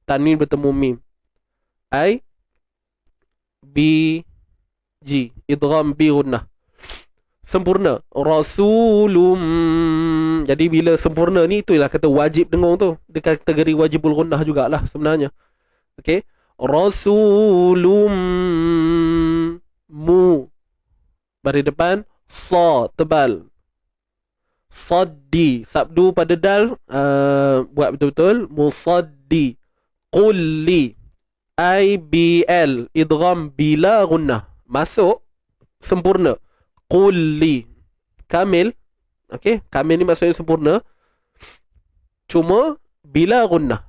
Speaker 2: Tanwin bertemu mim. IBG, idgham bi gunnah. Sempurna. Rasulum. Jadi bila sempurna ni, itulah kata wajib dengung tu. Dia kategori wajibul gunnah jugalah sebenarnya. Okay. Rasulum mu. Baris depan sa tebal. Saddi. Sabdu pada dal. Buat betul-betul. Musaddi. Qulli. IBL. Idgham bila gunnah. Masuk. Sempurna. Qulli. Kamil. Okay. Kamil ni maksudnya sempurna. Cuma bila gunnah.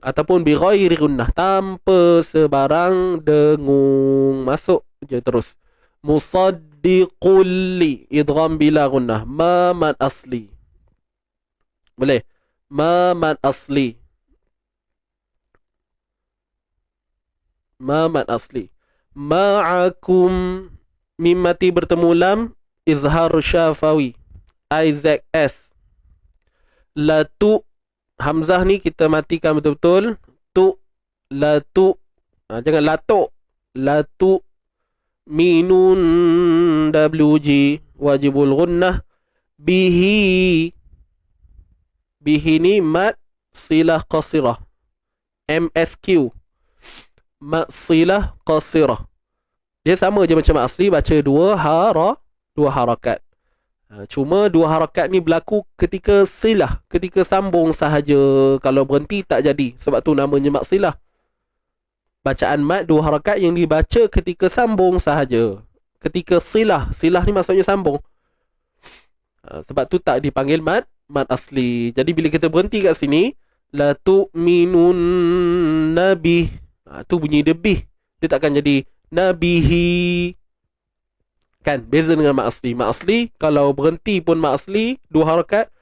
Speaker 2: Ataupun bi ghairi gunnah. Tanpa sebarang dengung. Masuk je terus. Musaddiqulli. Idgham bila gunnah. Ma mad asli. Boleh? Ma mad asli. Ma'akum. Mim mati bertemu lam, izhar syafawi, Isaac S. Latu Hamzah ni kita matikan betul-betul. Tu, la tu. Jangan latuk. Latu minun WG wajibul gunnah bihi. Bihi ni mat silah qasirah. MSQ. Mat silah qasirah. Dia sama je macam asli, baca dua harakat. Cuma dua harakat ni berlaku ketika silah, ketika sambung sahaja. Kalau berhenti tak jadi. Sebab tu namanya mat silah. Bacaan mat dua harakat yang dibaca ketika sambung sahaja. Ketika silah, silah ni maksudnya sambung. Sebab tu tak dipanggil mat asli. Jadi bila kita berhenti kat sini, la tu'minun nabih. Tu bunyi debih. Dia takkan jadi nabihi. Kan, beza dengan mat asli. Mat asli, kalau berhenti pun mat asli, dua harakat.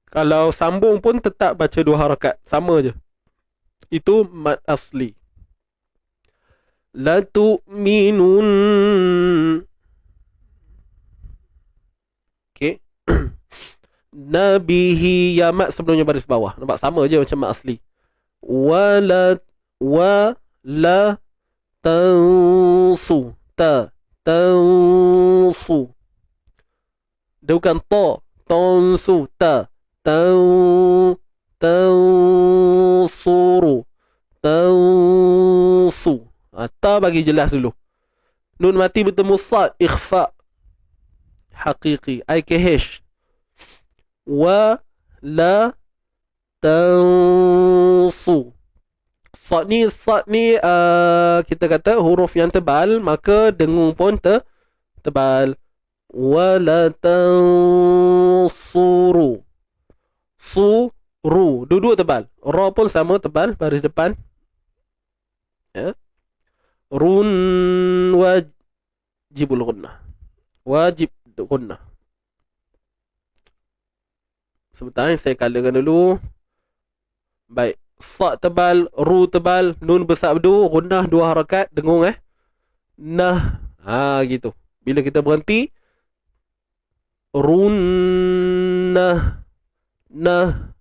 Speaker 2: Kalau sambung pun tetap baca dua harakat. Sama je. Itu mat asli. La tu'minun. Okay. Nabihi, ya mat sebelumnya baris bawah. Nampak sama je macam mat asli. Wa la tansu. Tansu. Dia bukan ta. Tansu. Tansuru. Tansu. Ta bagi jelas dulu. Nun mati bertemu sad. Ikhfa. Hakiki. IKH. Wa la tansu. Sad ni kita kata huruf yang tebal, maka dengung pun tebal. Wa la tansuru. Suru. Dua-dua tebal. Ra pun sama tebal baris depan. Ya. Run wajibul gunnah. Wajib gunnah. Sebentar saya kalakan dulu. Baik. Sad tebal, ru tebal, nun bersabdu, gunnah dua harakat, dengung nah. Gitu. Bila kita berhenti, runnah. Nah.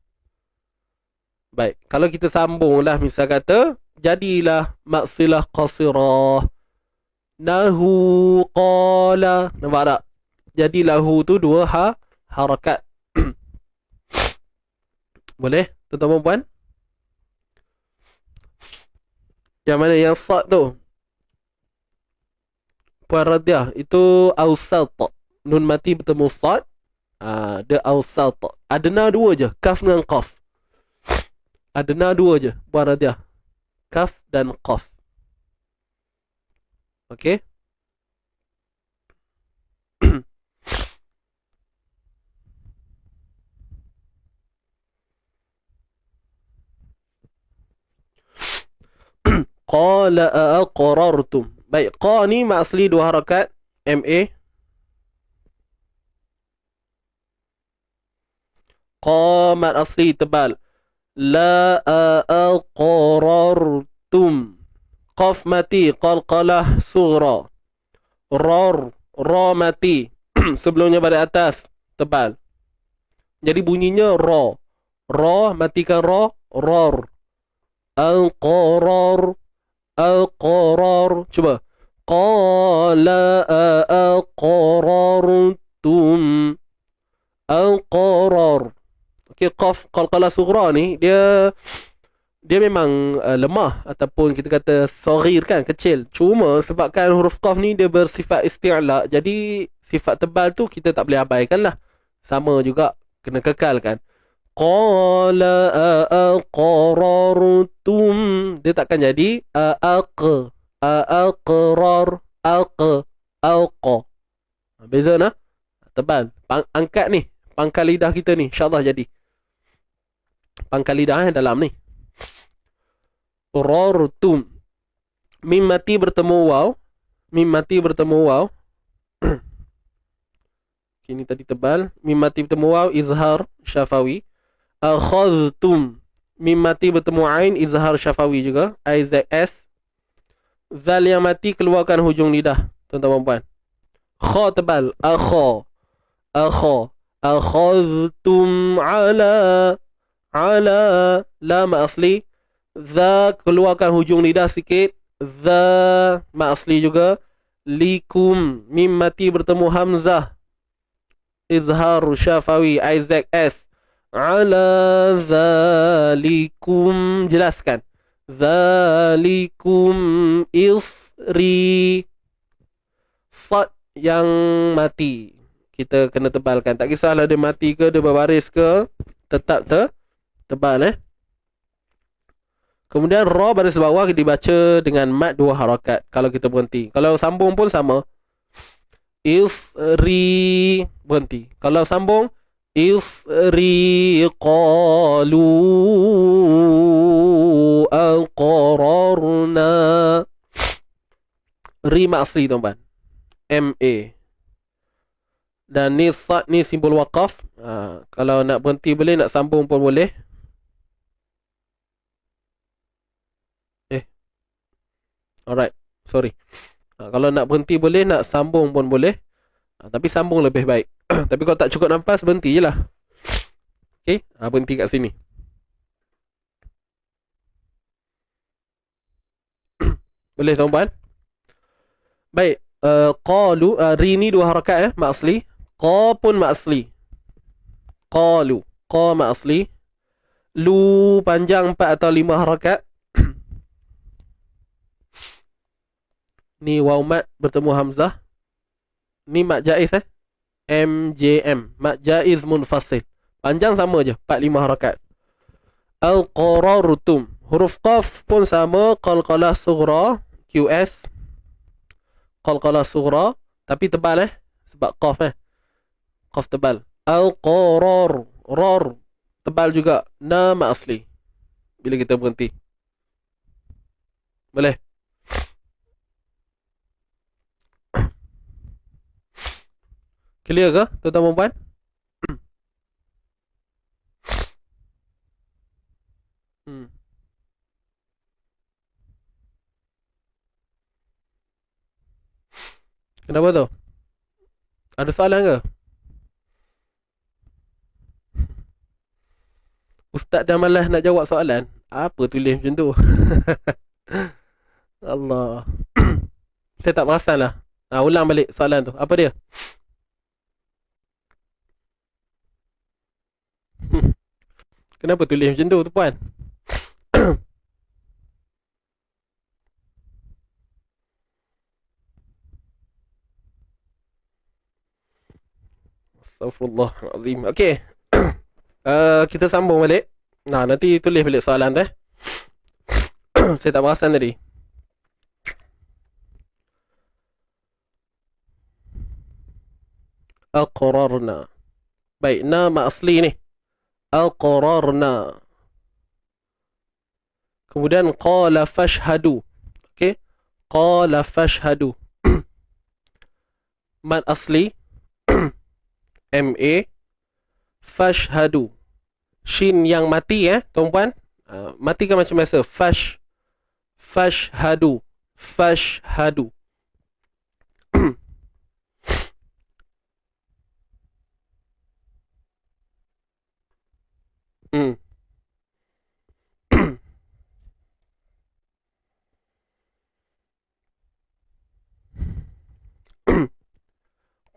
Speaker 2: Baik. Kalau kita sambunglah, misal kata, jadilah maksilah qasirah. Nahu qala. Nampak tak? Jadi lahu tu dua harakat. Boleh? Tuan-tuan dan puan? Yang mana yang sad tu? Puan Radiah, itu awsat. Nun mati bertemu sad. Dia awsat. Adna dua je, kaf dengan qaf. Adna dua je, Puan Radiah. Kaf dan qaf. Okey? Qala aqrartum. Baik, qa ni mak asli dua harakat. MA. Qa mat asli tebal. La aqrartum. Qaf mati, qalqalah sughra. Ra mati. Sebelumnya pada atas tebal. Jadi bunyinya ra. Ra matikan ra, rar. Al-qarar. Al-qarar. Cuba. Qala aqrartum. Al-qarar. Okey, qaf qalqalah sughra ni dia memang lemah ataupun kita kata saghir kan, kecil. Cuma sebabkan huruf qaf ni dia bersifat isti'la, jadi sifat tebal tu kita tak boleh abaikan lah. Sama juga kena kekalkan. Qala aqrartum. Dia takkan jadi aqrar. Alqa. Beza nah. Tebal. Angkat ni. Pangkal lidah kita ni. InsyaAllah jadi. Pangkal lidah dalam ni. Rartum. Mim mati bertemu waw. Mim mati bertemu waw. Ini tadi tebal. Mim mati bertemu waw. Izhar syafawi. Akhaztum. Mim mati bertemu ain. Izhar syafawi juga. IZS. Zal yang mati keluarkan hujung lidah. Tuan-tuan puan. Kha tebal. Akha. Akhaztum ala. Ala, la mat asli. Za, keluarkan hujung lidah sikit. Za, mat asli juga. Likum, mim mati bertemu hamzah. Izhar syafawi, Isaac S. Ala zalikum, jelaskan. Zalikum isri. Sad yang mati, kita kena tebalkan. Tak kisahlah dia mati ke, dia berbaris ke, tetap tebal. Kemudian ra baris bawah dibaca dengan mat 2 harakat kalau kita berhenti. Kalau sambung pun sama. Isri, berhenti. Kalau sambung, isri qalu aqrarna. Ri maksri tuan-tuan. MA. Dan ni sad ni simbol waqaf. Kalau nak berhenti boleh, nak sambung pun boleh. Alright, sorry. Kalau nak berhenti boleh, nak sambung pun boleh. Tapi sambung lebih baik. Tapi kalau tak cukup nafas, berhenti je lah. Okay, berhenti kat sini. Boleh tuan-tuan? Baik. Qalu, ri ni 2 harakat mak asli. Qa pun mak asli. Qalu, qa mak asli. Lu panjang 4 atau 5 harakat. Ni waw mat bertemu hamzah. Ni mat jaiz MJM, mat jaiz munfasil. Panjang sama je, 4-5 harakat. Al-qarartum. Huruf qaf pun sama, qalqalah sughra, QS. Qalqalah sughra, tapi tebal sebab qaf qaf tebal. Al-qarar, rar tebal juga, nama asli. Bila kita berhenti. Boleh? Clear ke tuan-tuan dan puan? Kenapa tu? Ada soalan ke? Ustaz dah malas nak jawab soalan. Apa tulis macam tu? Allah. Saya tak perasan lah. Ulang balik soalan tu. Apa dia? Kenapa tulis macam tu, puan? Astaghfirullahalazim. Okey. Kita sambung balik. Nanti tulis balik soalan tu. Saya tak perasan tadi. Aqrarna. Baik, nama asli ni. Aqrarna. Kemudian qala fashhadu. Okey. Qala fashhadu. Mad asli MA. Fashhadu. Shin yang mati tuan-puan. Mati kan macam biasa. Fashhadu. Fashhadu.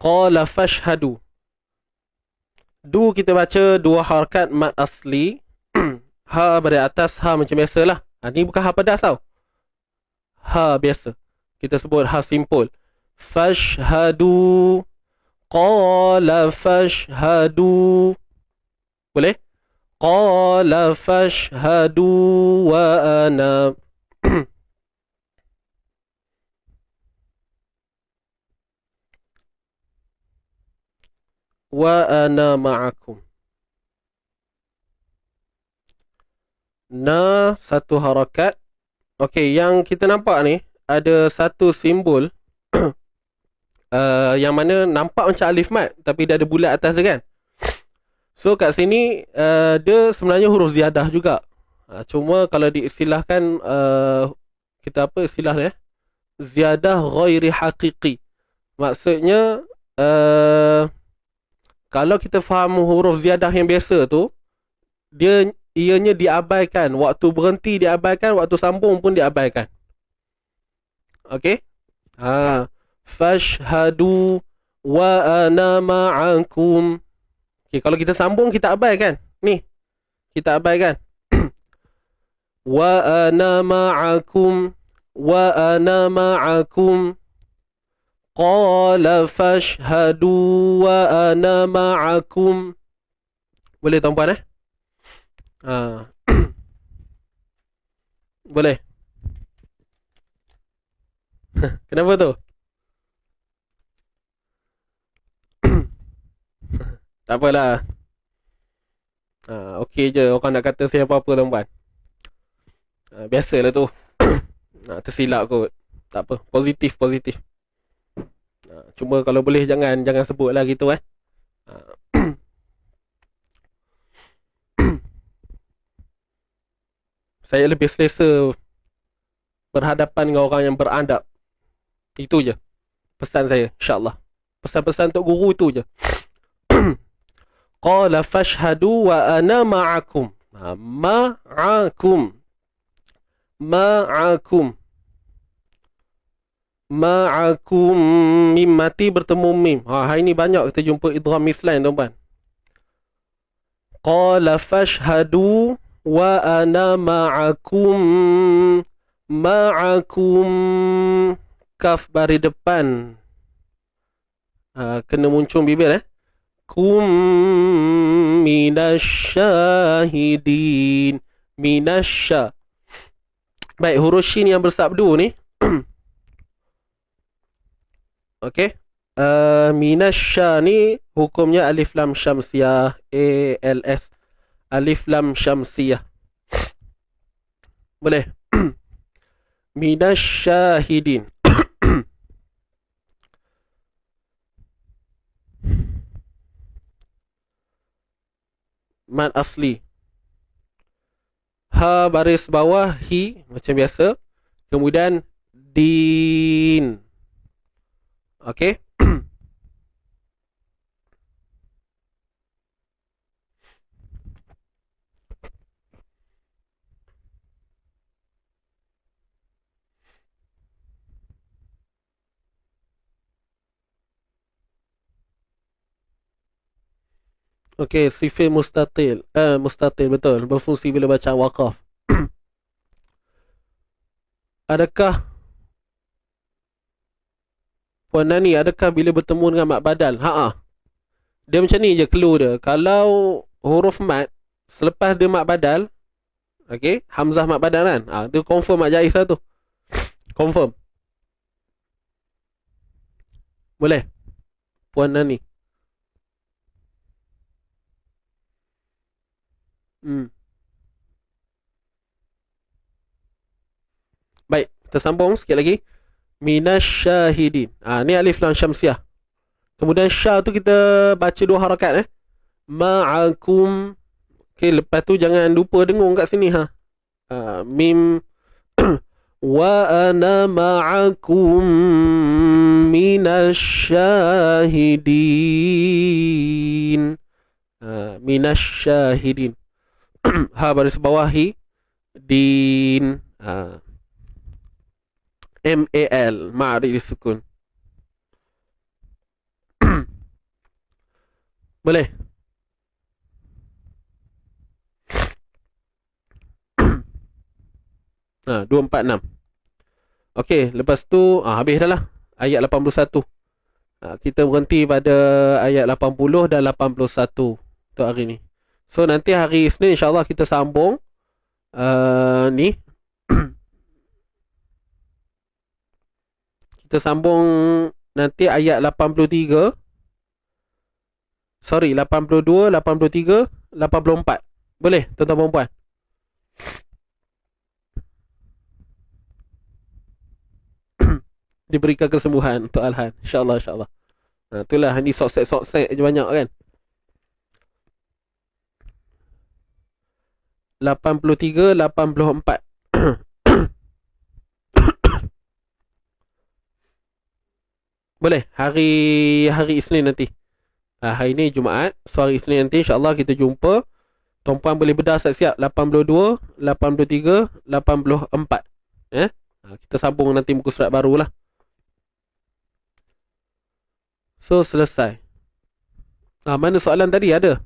Speaker 2: Qala fashhadu. Du kita baca 2 harakat mad asli. Ha dari atas, ha macam biasalah. Ni bukan ha pedas tau. Ha biasa. Kita sebut ha simple. Fashhadu. Qala fashhadu. Boleh? Qala fashhadu wa ana. Wa ana ma'akum. Na 1 harakat. Okey, yang kita nampak ni ada satu simbol yang mana nampak macam alif mat tapi dia ada bulat atas dia kan. So kat sini dia sebenarnya huruf ziyadah juga. Cuma kalau diistilahkan kita apa istilah dia? Ziyadah ghairi haqiqi. Maksudnya kalau kita faham huruf ziyadah yang biasa tu, dia ianya diabaikan. Waktu berhenti diabaikan, waktu sambung pun diabaikan. Okey? Fashhadu wa ana ma'akum. Okey, kalau kita sambung kita abaikan. Ni, kita abaikan. Wa ana ma'akum wa ana ma'akum. Qala fashhadu wa ana ma'akum. Boleh tuan-puan Boleh. Kenapa tu? Tak apalah. Okey je orang nak kata saya apa-apa tuan-puan. Biasalah tu. Tersilap kot. Tak apa, positif. Cuma kalau boleh jangan sebutlah gitu Saya lebih selesa berhadapan dengan orang yang beradab. Itu je pesan saya, insya-Allah. Pesan-pesan untuk guru itu je. Qala fashhadu wa ana ma'akum. Ma'akum. Ma'akum. Mim mati bertemu mim. Hari ni banyak kita jumpa idgham mislain tuan-tuan. Qala fashhadu wa ana ma'akum. Ma'akum. Kaf baris depan. Kena muncul bibir Kum minasyahidin. Minasya. Baik, huruf shin yang bersabdu ni. Okey. Minasya ni hukumnya alif lam syamsiyah. ALS. Alif lam syamsiyah. Boleh. Minasyahidin. Mad asli. Ha baris bawah hi macam biasa. Kemudian din. Okey. Okey, sifil mustatil. Mustatil betul. Berfungsi bila baca waqaf. Adakah Puan Nani, adakah bila bertemu dengan mat badal? Dia macam ni je clue dia. Kalau huruf mat selepas dia mat badal, okey, hamzah mat badal kan? Dia confirm mat jaiz lah tu. Confirm. Boleh? Puan Nani. Baik, kita sambung sikit lagi. Minasyahidin. Ni alif lam syamsiah. Kemudian sya tu kita baca 2 harakat Ma'akum. Okey, lepas tu jangan lupa dengung kat sini mim wa ana ma'akum minasyahidin. Minasyahidin. Ha baris bawahi din. MAL ma'ri disukun. Boleh? Ha 246. Okey, lepas tu habis dah lah ayat 81. Kita berhenti pada ayat 80 dan 81 untuk hari ni. So nanti hari Isnin insya-Allah kita sambung ni. Kita sambung nanti ayat 83. Sorry, 82, 83, 84. Boleh, tuan-tuan dan puan? Diberikan kesembuhan untuk Alhan. InsyaAllah, insyaAllah. Itulah, ni sok-sek je banyak kan. 83, 84. Boleh, hari Isnin nanti. Hari ni Jumaat. So hari Isnin nanti insyaAllah kita jumpa. Tuan-puan boleh bedah siap-siap. 82, 83, 84. Kita sambung nanti muka surat baru lah. So, selesai. Mana soalan tadi? Ada?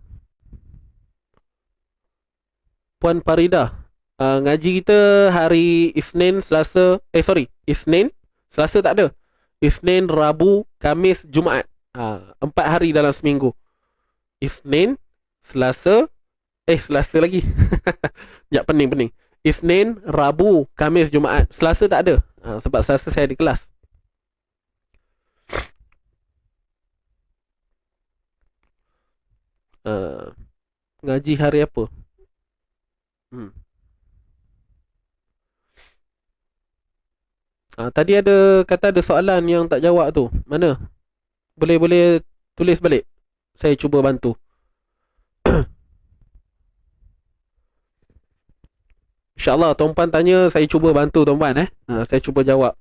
Speaker 2: Puan Farida. Ngaji kita hari Isnin, Selasa. Isnin, Selasa tak ada. Isnin, Rabu, Khamis, Jumaat. 4 hari dalam seminggu. Isnin, Selasa. Selasa lagi. Sekejap, pening. Isnin, Rabu, Khamis, Jumaat. Selasa tak ada. Sebab Selasa saya di kelas. Ngaji hari apa? Tadi kata ada soalan yang tak jawab tu. Mana? Boleh tulis balik. Saya cuba bantu. InsyaAllah tuan-puan tanya, saya cuba bantu tuan-puan. Saya cuba jawab.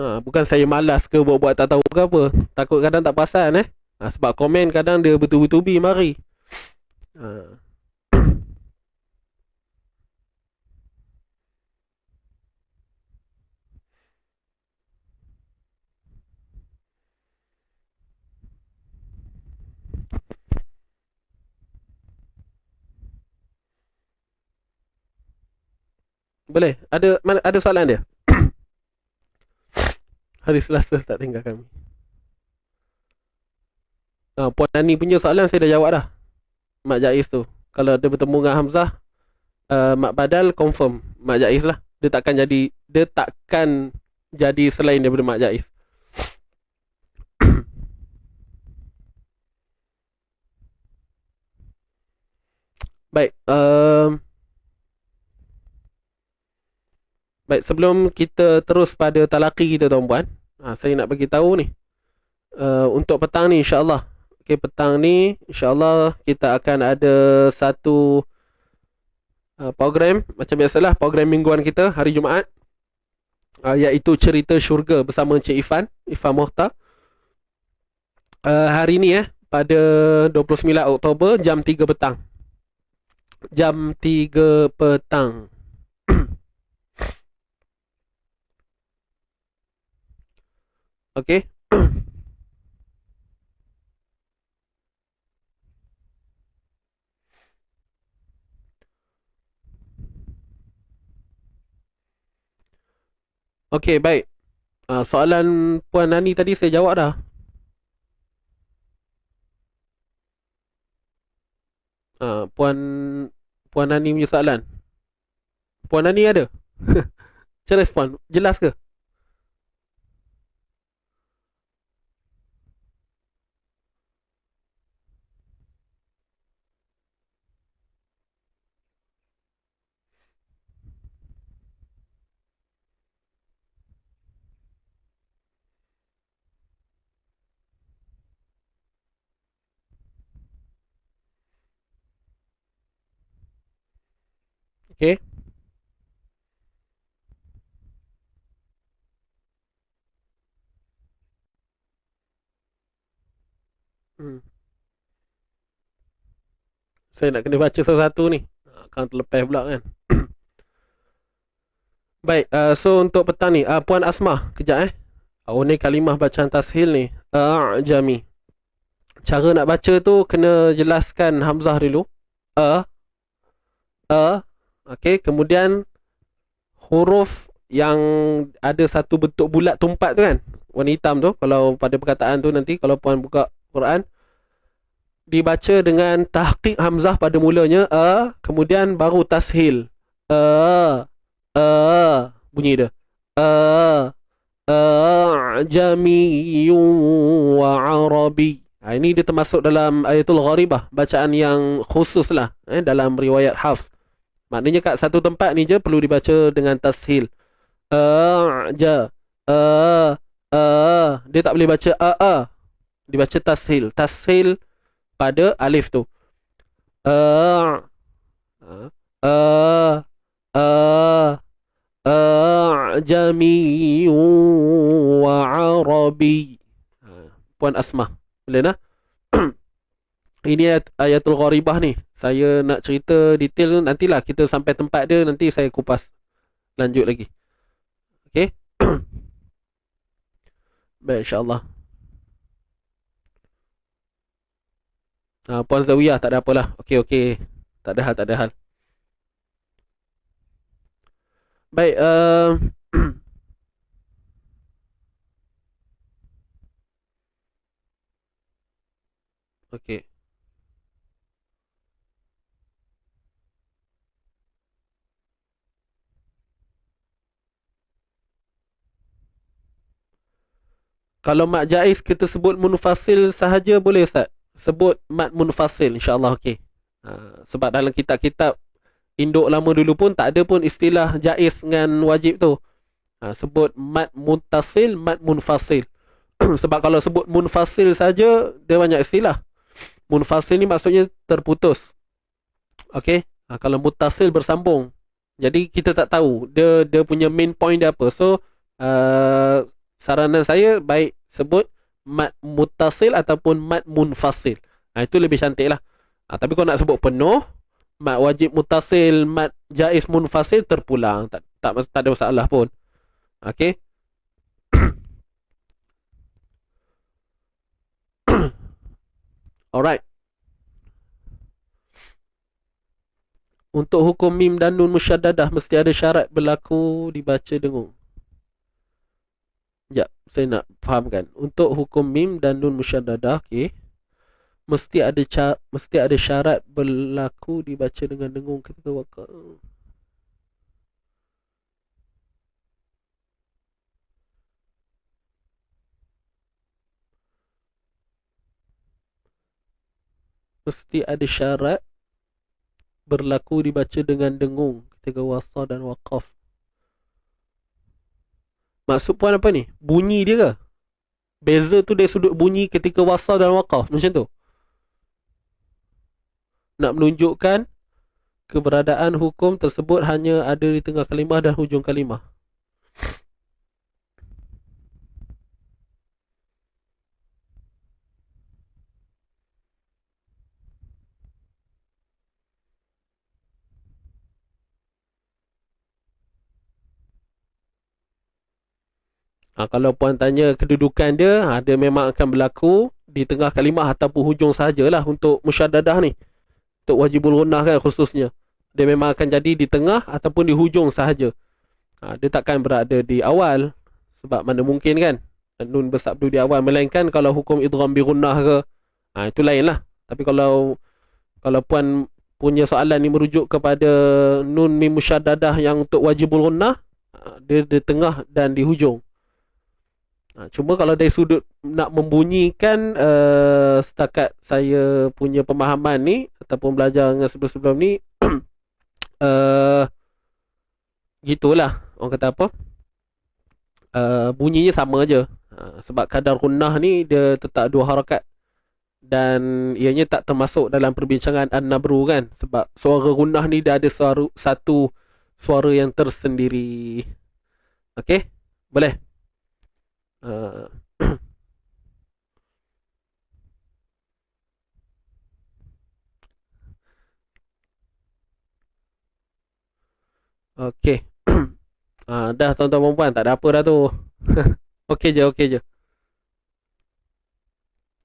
Speaker 2: Bukan saya malas ke buat-buat tak tahu ke apa. Takut kadang tak perasan. Sebab komen kadang dia betul-betul mari. Boleh? Ada soalan dia? Hari Selasa tak tinggal kami. Puan Nani punya soalan saya dah jawab dah. Mak Jais tu. Kalau dia bertemu dengan Hamzah, Mak Badal confirm Mak Jais lah. Dia takkan jadi selain daripada Mak Jais. Baik. Baik, sebelum kita terus pada talaqi kita tuan-puan, saya nak bagi tahu ni. Untuk petang ni insya-Allah. Okey, petang ni insya-Allah kita akan ada satu program macam biasalah, program mingguan kita hari Jumaat, iaitu cerita syurga bersama Encik Ifan Mohtar. Hari ni pada 29 Oktober jam 3 petang. Jam 3 petang. Okey. Okey, baik. Soalan Puan Nani tadi saya jawab dah. Puan Nani punya soalan. Puan Nani ada? Macam respon? Jelas ke? Okey. Saya nak kena baca satu-satu ni. Akan terlepas pula kan. Baik, so untuk petang ni, Puan Asmah, kejap ni kalimah bacaan tashil ni. Jami. Cara nak baca tu kena jelaskan hamzah dulu. Okey, kemudian huruf yang ada satu bentuk bulat tumpat tu kan, warna hitam tu, kalau pada perkataan tu nanti kalau puan buka Quran, dibaca dengan tahqiq hamzah pada mulanya, kemudian baru tashil. Bunyi dia. Ajamiyun wa arabi. Ini dia termasuk dalam ayatul gharibah, bacaan yang khusus lah dalam riwayat Hafs. Maknanya kat satu tempat ni je perlu dibaca dengan tashil. Dia tak boleh baca dibaca tashil. Tashil pada alif tu. Ajami wa arabi. Puan Asmah, boleh nah? Ini ayatul gharibah ni. Saya nak cerita detail tu nantilah kita sampai tempat dia, nanti saya kupas lanjut lagi. Okey. Baik, insya-Allah. Puan Zawiyah, tak ada apalah. Okey, okey. Tak ada hal, tak ada hal. Baik, okey. Kalau mat jaiz kita sebut munfasil sahaja boleh Ustaz? Sebut mat munfasil, insya-Allah okey. Sebab dalam kitab-kitab induk lama dulu pun tak ada pun istilah jaiz dengan wajib tu. Sebut mat muttasil, mat munfasil. Sebab kalau sebut munfasil saja dia banyak istilah. Munfasil ni maksudnya terputus. Okey. Kalau muttasil bersambung. Jadi kita tak tahu dia punya main point dia apa. So saranan saya baik sebut mat muttasil ataupun mat munfasil. Itu lebih cantik lah. Tapi kalau nak sebut penuh, mat wajib muttasil, mat jaiz munfasil terpulang. Tak ada masalah pun. Okey. Alright. Untuk hukum mim dan nun musyaddadah mesti ada syarat berlaku dibaca dengung. Sekejap, saya nak fahamkan. Untuk hukum mim dan nun musyaddadah, okey, mesti ada syarat berlaku dibaca dengan dengung ketika waqa. Mesti ada syarat berlaku dibaca dengan dengung ketika wasal dan waqaf. Maksud puan apa ni? Bunyi dia ke? Beza tu dari sudut bunyi ketika wasal dan waqaf. Macam tu. Nak menunjukkan keberadaan hukum tersebut hanya ada di tengah kalimah dan hujung kalimah. Kalau puan tanya kedudukan dia, dia memang akan berlaku di tengah kalimah ataupun hujung sahajalah untuk musyaddadah ni. Untuk wajibul gunnah kan khususnya. Dia memang akan jadi di tengah ataupun di hujung sahaja. Dia takkan berada di awal. Sebab mana mungkin kan nun bersabdu di awal. Melainkan kalau hukum idgham bi gunnah ke, itu lain lah. Tapi kalau puan punya soalan ni merujuk kepada nun mim musyaddadah yang untuk wajibul gunnah, dia di tengah dan di hujung. Cuma kalau dari sudut nak membunyikan, setakat saya punya pemahaman ni ataupun belajar dengan sebelum-sebelum ni, gitulah orang kata apa, bunyinya sama aja. Sebab kadar gunnah ni dia tetap 2 harakat dan ianya tak termasuk dalam perbincangan an-nabru kan. Sebab suara gunnah ni dia ada satu suara yang tersendiri. Okey, boleh. Okey. Dah tuan-tuan perempuan, tak ada apa dah tu. Okey je.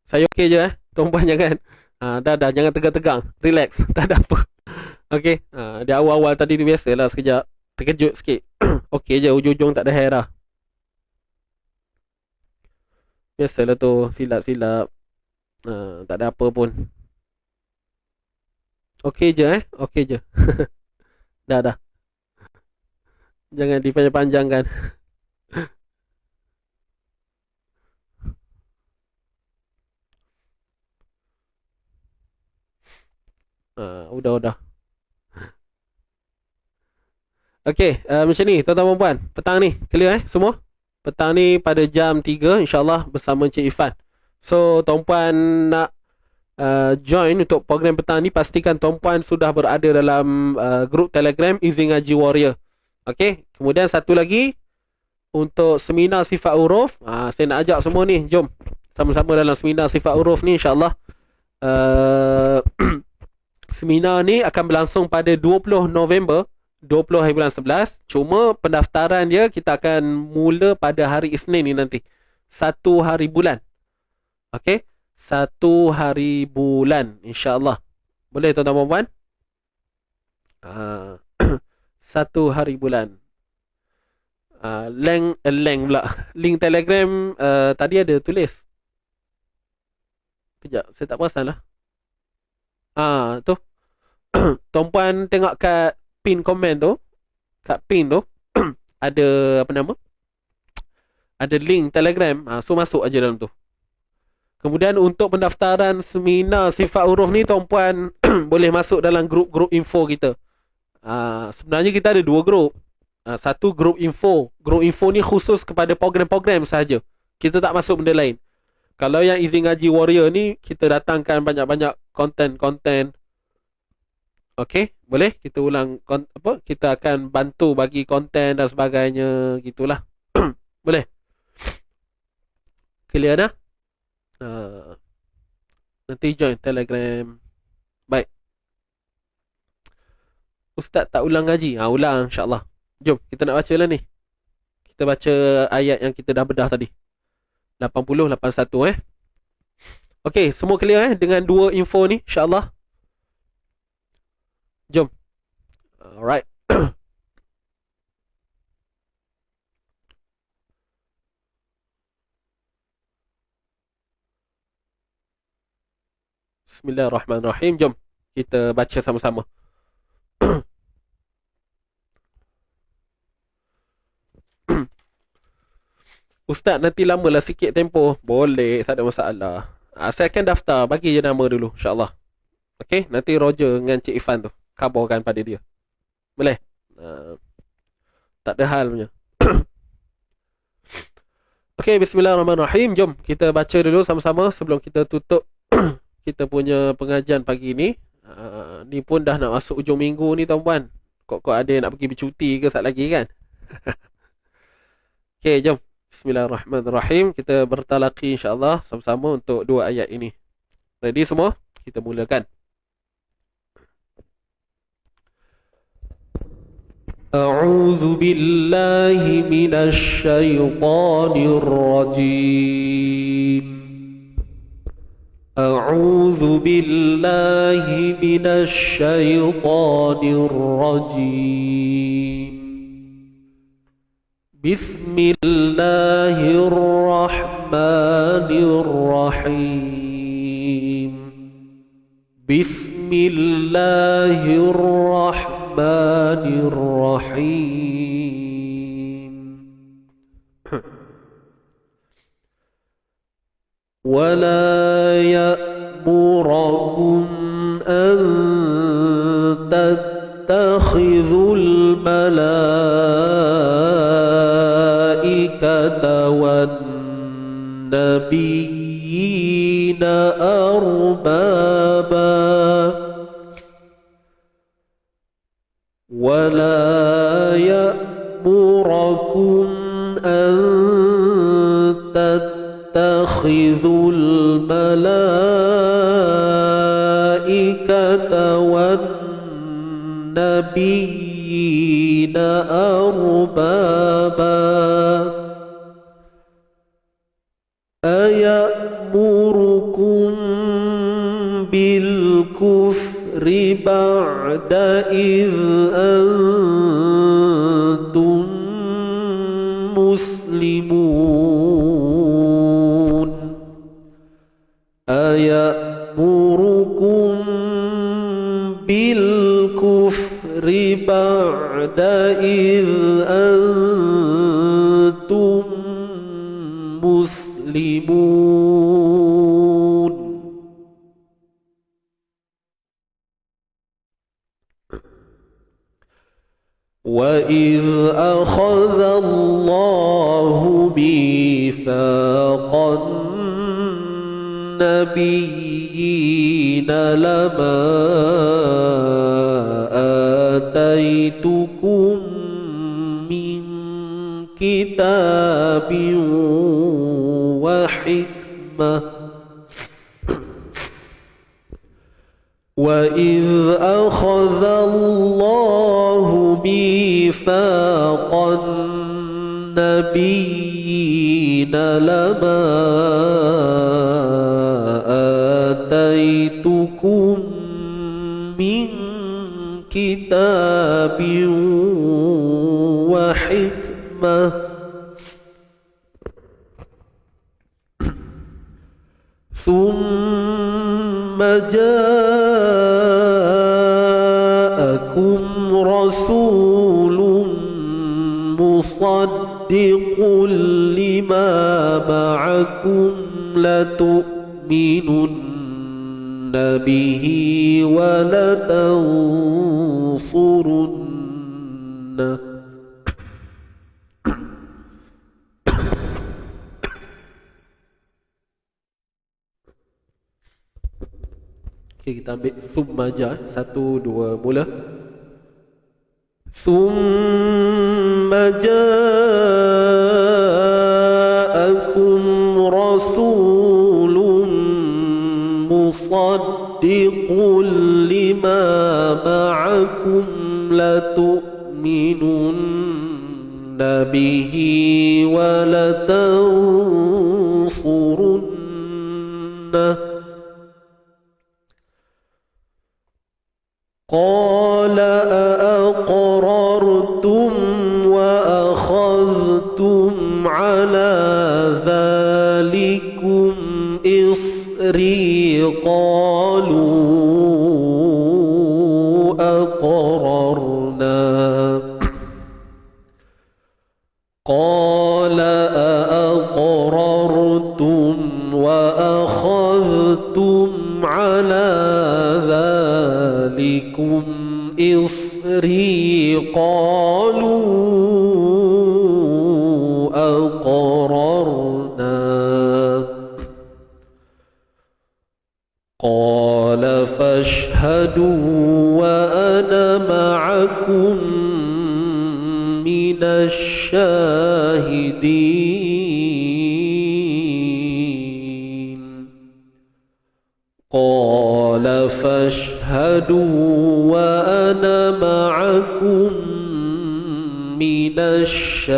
Speaker 2: Saya okey je tuan-puan jangan. Dah jangan tegang-tegang. Relax, tak ada apa. Okey. Di awal-awal tadi tu biasalah sekejap terkejut sikit. Okey je, ujung-ujung tak ada hair dah. Biasalah tu, silap-silap. Tak ada apa pun. Okey je okey je. Dah. Jangan dipanjang-panjangkan. Udah. Okey, macam ni tuan-tuan dan puan. Petang ni clear semua? Petang ni pada jam 3 insya-Allah bersama Encik Ifan. So tuan-puan nak join untuk program petang ni, pastikan tuan-puan sudah berada dalam grup Telegram Easy Ngaji Warrior. Okey, kemudian satu lagi untuk seminar sifat huruf, saya nak ajak semua ni, jom sama-sama dalam seminar sifat huruf ni insya-Allah. uh, seminar ni akan berlangsung pada 20 November 20 hari bulan 11. Cuma pendaftaran dia kita akan mula pada hari Isnin ni nanti. 1 hari bulan. Okey, 1 hari bulan insya-Allah. Boleh tuan-tuan dan puan? 1 hari bulan. Link pula. Link Telegram tadi ada tulis. Kejap, saya tak perasan lah. Tu. Tuan puan tengok kat pin komen tu. Kat pin tu. Ada apa nama? Ada link Telegram. So masuk aja dalam tu. Kemudian untuk pendaftaran seminar sifat huruf ni, tuan puan boleh masuk dalam grup-grup info kita. Sebenarnya kita ada 2 grup. Satu grup info. Grup info ni khusus kepada program-program sahaja. Kita tak masuk benda lain. Kalau yang Easy Ngaji Warrior ni, kita datangkan banyak-banyak konten-konten. Okey, boleh? Kita ulang kita akan bantu bagi konten dan sebagainya, gitulah. Boleh? Clear dah? Nanti join Telegram. Baik. Ustaz tak ulang ngaji? Ulang insya-Allah. Jom, kita nak baca lah ni. Kita baca ayat yang kita dah bedah tadi. 80, 81 Okey, semua clear dengan 2 info ni insya-Allah. Jom. Alright. Bismillahirrahmanirrahim. Jom kita baca sama-sama. Ustaz, nanti lamalah sikit tempoh. Boleh, tak ada masalah. Saya akan daftar, bagi je nama dulu insya-Allah. Okey, nanti Roger dengan Cik Ifan tu khabarkan pada dia. Boleh? Tak ada hal punya. Okey, bismillahirrahmanirrahim. Jom kita baca dulu sama-sama sebelum kita tutup kita punya pengajian pagi ni. Ni pun dah nak masuk hujung minggu ni tuan-puan. Kok ada yang nak pergi bercuti ke saat lagi kan? Okey, jom. Bismillahirrahmanirrahim. Kita bertalaqi insya-Allah sama-sama untuk 2 ayat ini. Ready semua? Kita mulakan. A'udzu billahi minasy syaithanir rajim. A'udzu billahi minasy syaithanir rajim. Bismillahirrahmanirrahim. Bismillahirrahmanirrahim. ولا يأمركم أن تتخذوا الملائكة والنبيين أربابا ولا يأمركم أن تتخذوا الملائكة والنبيين أربابا أيأمركم بالكفر بعد إذ أنتم مسلمون أيأمركم بالكفر بعد إذ أنتم مسلمون وإذ أخذ الله ميثاق النبيين لما آتيتكم من كتاب وحكمة وَإِذْ أَخَذَ اللَّهُ مِيثَاقَ النَّبِيِّينَ لَمَا آتَيْتُكُم مِّن كِتَابٍ وَحِكْمَةٍ ثُمَّ جَاءَكُمْ رَسُولٌ مُصَدِّقٌ لِّمَا مَعَكُمْ لَتُؤْمِنُنَّ بِهِ وَلَتَنصُرُنَّهُ. Okay, kita ambil summa ja. 1, 2, mula. Summa ja'akum rasulun musaddiqun lima ma'akum latu'minunna bihi wa latansurunnah. قال أأقررتم وأخذتم على ذلكم إصري قالوا أقررنا قال أأقررتم وأخذتم على ذلكم إصري قالوا أقررنا قال فاشهدوا وأنا معكم من الشاهدين قال فاشهدوا وأنا معكم من الشاهدين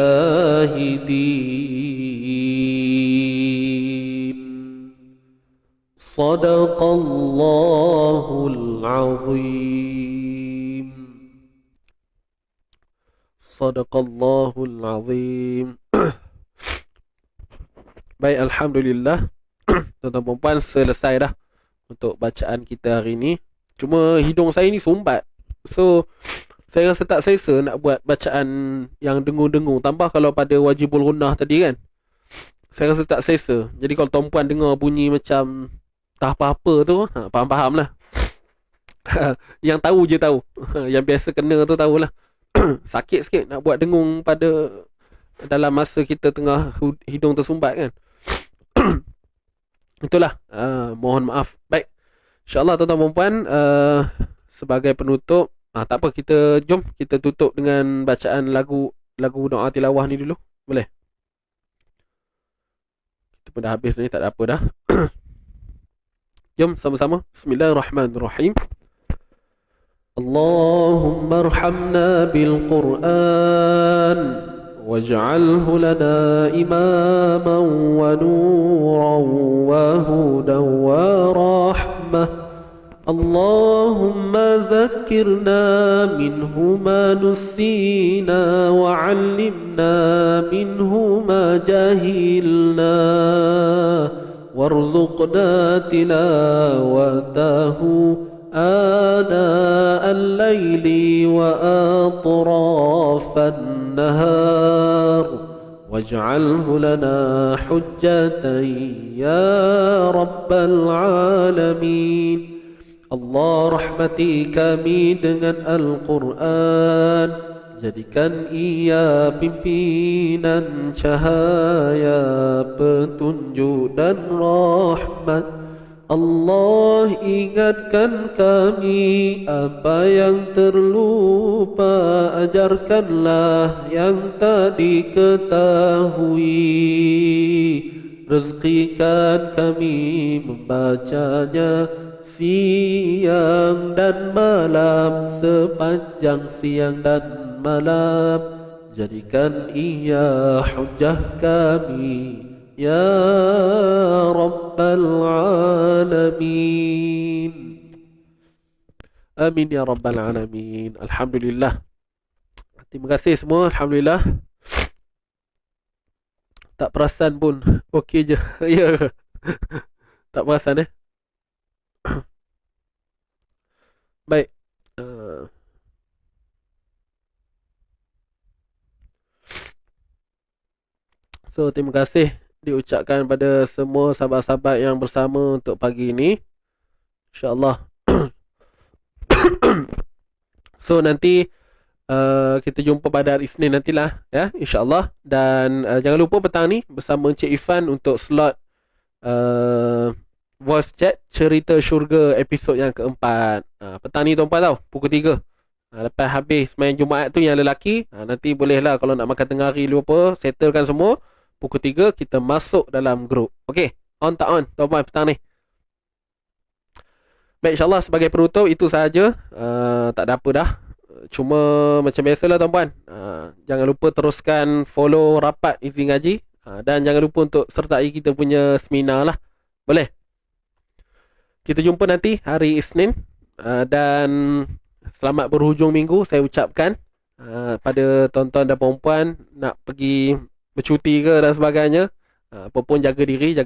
Speaker 2: صدق الله العظيم صدق الله العظيم. Baik, Alhamdulillah. Tuan-tuan dan puan, selesai dah untuk bacaan kita hari ni. Cuma hidung saya ni sumbat, so saya rasa tak selesa nak buat bacaan yang dengung-dengung. Tambah kalau pada wajibul gunnah tadi kan, saya rasa tak selesa. Jadi kalau tuan-puan dengar bunyi macam tak apa-apa tu, faham-faham lah. Yang tahu je tahu. Yang biasa kena tu tahulah. Sakit sikit nak buat dengung pada dalam masa kita tengah hidung tersumbat kan. Itulah, mohon maaf. Baik, InsyaAllah tuan-tuan dan puan, sebagai penutup, tak apa, jom kita tutup dengan bacaan lagu doa tilawah ni dulu. Boleh? Kita pun dah habis ni, tak ada apa dah. Jom sama-sama. Bismillahirrahmanirrahim. Allahumma arhamna bil Qur'an waj'alhu lana imaman wa nuran wa hudan wa rahmah. Allahumma dhakkirna minhu ma nusina wa 'allimna minhu ma jahilna warzuqna tilawatahu آناء الليل وأطراف النهار واجعله لنا حجة يا رب العالمين. Allah rahmati kami dengan Al-Quran, jadikan ia pimpinan cahaya, petunjuk dan rahmat. Allah ingatkan kami apa yang terlupa, ajarkanlah yang tak diketahui. rezekikan kami membacanya siang dan malam, sepanjang siang dan malam. Jadikan ia hujjah kami, ya Rabbal Alamin. Amin ya Rabbal Alamin. Alhamdulillah. Terima kasih semua. Alhamdulillah. Tak perasan pun. Okey je. Ya. Tak perasan Baik. So, terima kasih diucapkan pada semua sahabat-sahabat yang bersama untuk pagi ini. InsyaAllah. So, nanti kita jumpa pada hari Isnin nantilah, ya, insyaAllah. Dan jangan lupa petang ni bersama Encik Ifan untuk slot voice chat cerita syurga episod yang keempat. Petang ni tuan-puan tahu, pukul 3. Lepas habis main Jumaat tu yang lelaki, nanti bolehlah kalau nak makan tengah hari lupa, settlekan semua. Pukul 3 kita masuk dalam grup. Okey, on tak on tuan-puan petang ni. Baik, insyaAllah sebagai penutup itu sahaja. Tak ada apa dah. Cuma macam biasalah tuan-puan, jangan lupa teruskan follow rapat Izzy Ngaji, dan jangan lupa untuk sertai kita punya seminar lah. Boleh? Kita jumpa nanti hari Isnin, dan selamat berhujung minggu saya ucapkan pada tuan-tuan dan puan-puan nak pergi bercuti ke dan sebagainya. Apa pun jaga diri,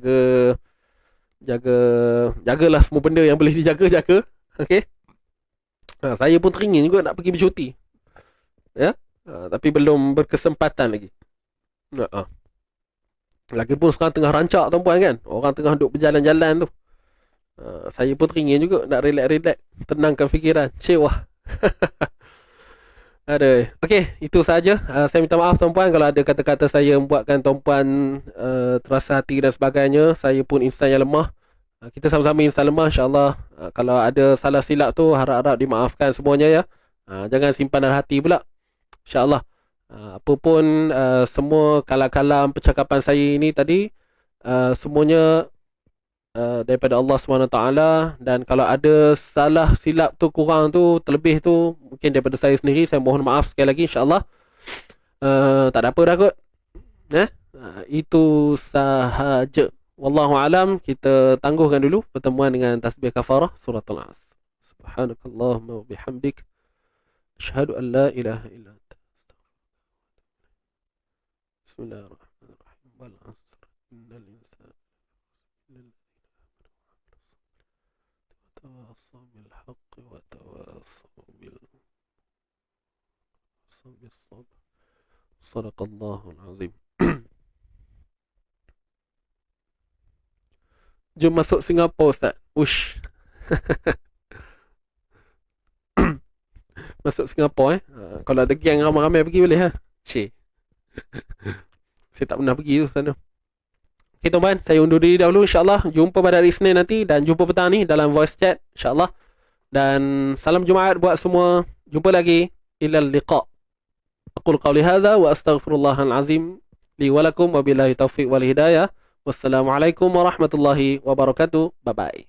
Speaker 2: jagalah semua benda yang boleh jaga. Okey. Saya pun teringin juga nak pergi bercuti. Ya. Tapi belum berkesempatan lagi. Lagipun sekarang tengah rancak tuan-puan kan. Orang tengah duduk berjalan-jalan tu. Saya pun teringin juga nak relax-relax, tenangkan fikiran. Cewah. Aduh. Okey, itu sahaja. Saya minta maaf tuan-puan kalau ada kata-kata saya membuatkan tuan-puan terasa hati dan sebagainya. Saya pun insan yang lemah. Kita sama-sama insan lemah, insyaAllah. Kalau ada salah silap tu, harap-harap dimaafkan semuanya ya. Jangan simpan dalam hati pula, insyaAllah. Apapun semua kalam-kalam percakapan saya ini tadi, semuanya daripada Allah SWT. Dan kalau ada salah silap tu, kurang tu, terlebih tu, mungkin daripada saya sendiri, saya mohon maaf sekali lagi, insyaAllah. Tak ada apa dah kot. Itu sahaja. Wallahu alam. Kita tangguhkan dulu pertemuan dengan tasbih kafarah surah Al-Asr. Subhanakallahumma wa bihamdik, asyhadu an la ilaha illa anta, Bismillahirrahmanirrahim. Wal 'asr innal insana tawassaw bil haqqi wa tawassaw bil sabr. Sadaqallahul azim. Jom masuk Singapura, Ustaz. Ush. Masuk Singapura kalau ada geng ramai-ramai pergi boleh ha. Cik. Saya tak pernah pergi tu sana. Okay tuan-tuan, saya undur diri dahulu, insyaAllah. Jumpa pada hari Isnin nanti dan jumpa petang ni dalam voice chat, insyaAllah. Dan salam Jumaat buat semua. Jumpa lagi. Ilal liqa. Aqul qawli hadha wa astaghfirullahal azim li wa lakum wa billahi taufiq wal hidayah. Wassalamualaikum warahmatullahi wabarakatuh. Bye-bye.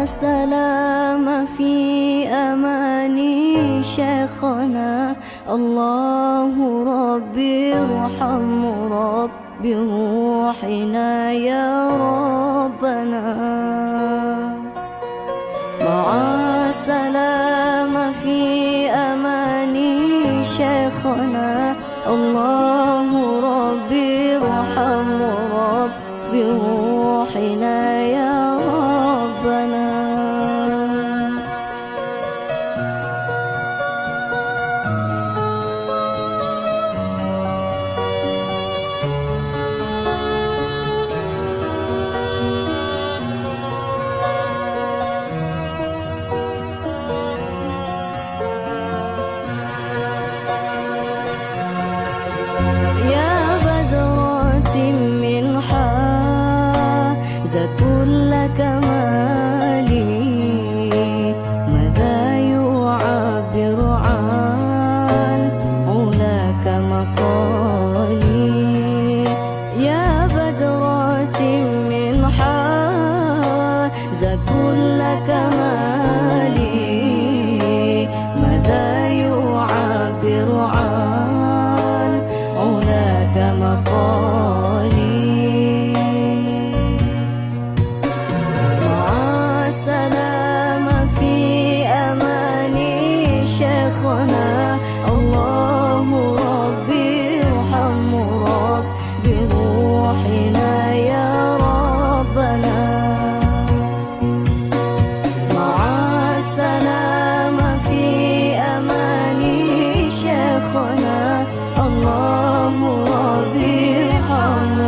Speaker 3: السلام في أماني شيخنا الله ربي ارحم ربي روحنا يا ربنا مع السلام في أماني شيخنا الله ربي ارحم ربي روحنا كل كمالي ماذا يعبر عن علاك مقالي يا بدرة من حاز كل كمالي ماذا يعبر عن علاك مقالي سلام في أماني شيخنا الله ربي ارحم ربي روحنا يا ربنا مع السلام في أماني شيخنا الله ربي ارحم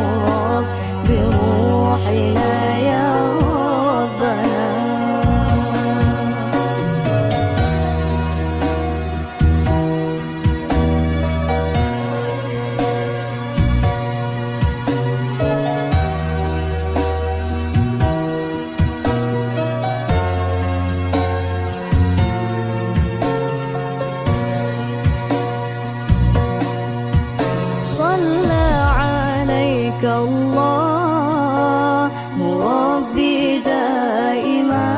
Speaker 3: ربي روحنا يا ربنا صلى عليك الله ربي دائما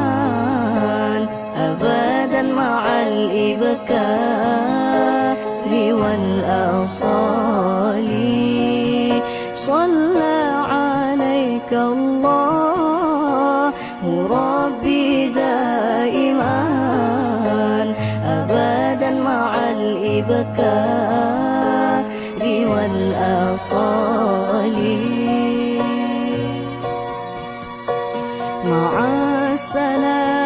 Speaker 3: أبدا مع الإبكار والأصال صلى عليك الله ربي دائما أبدا مع الإبكار والأصال مع السلام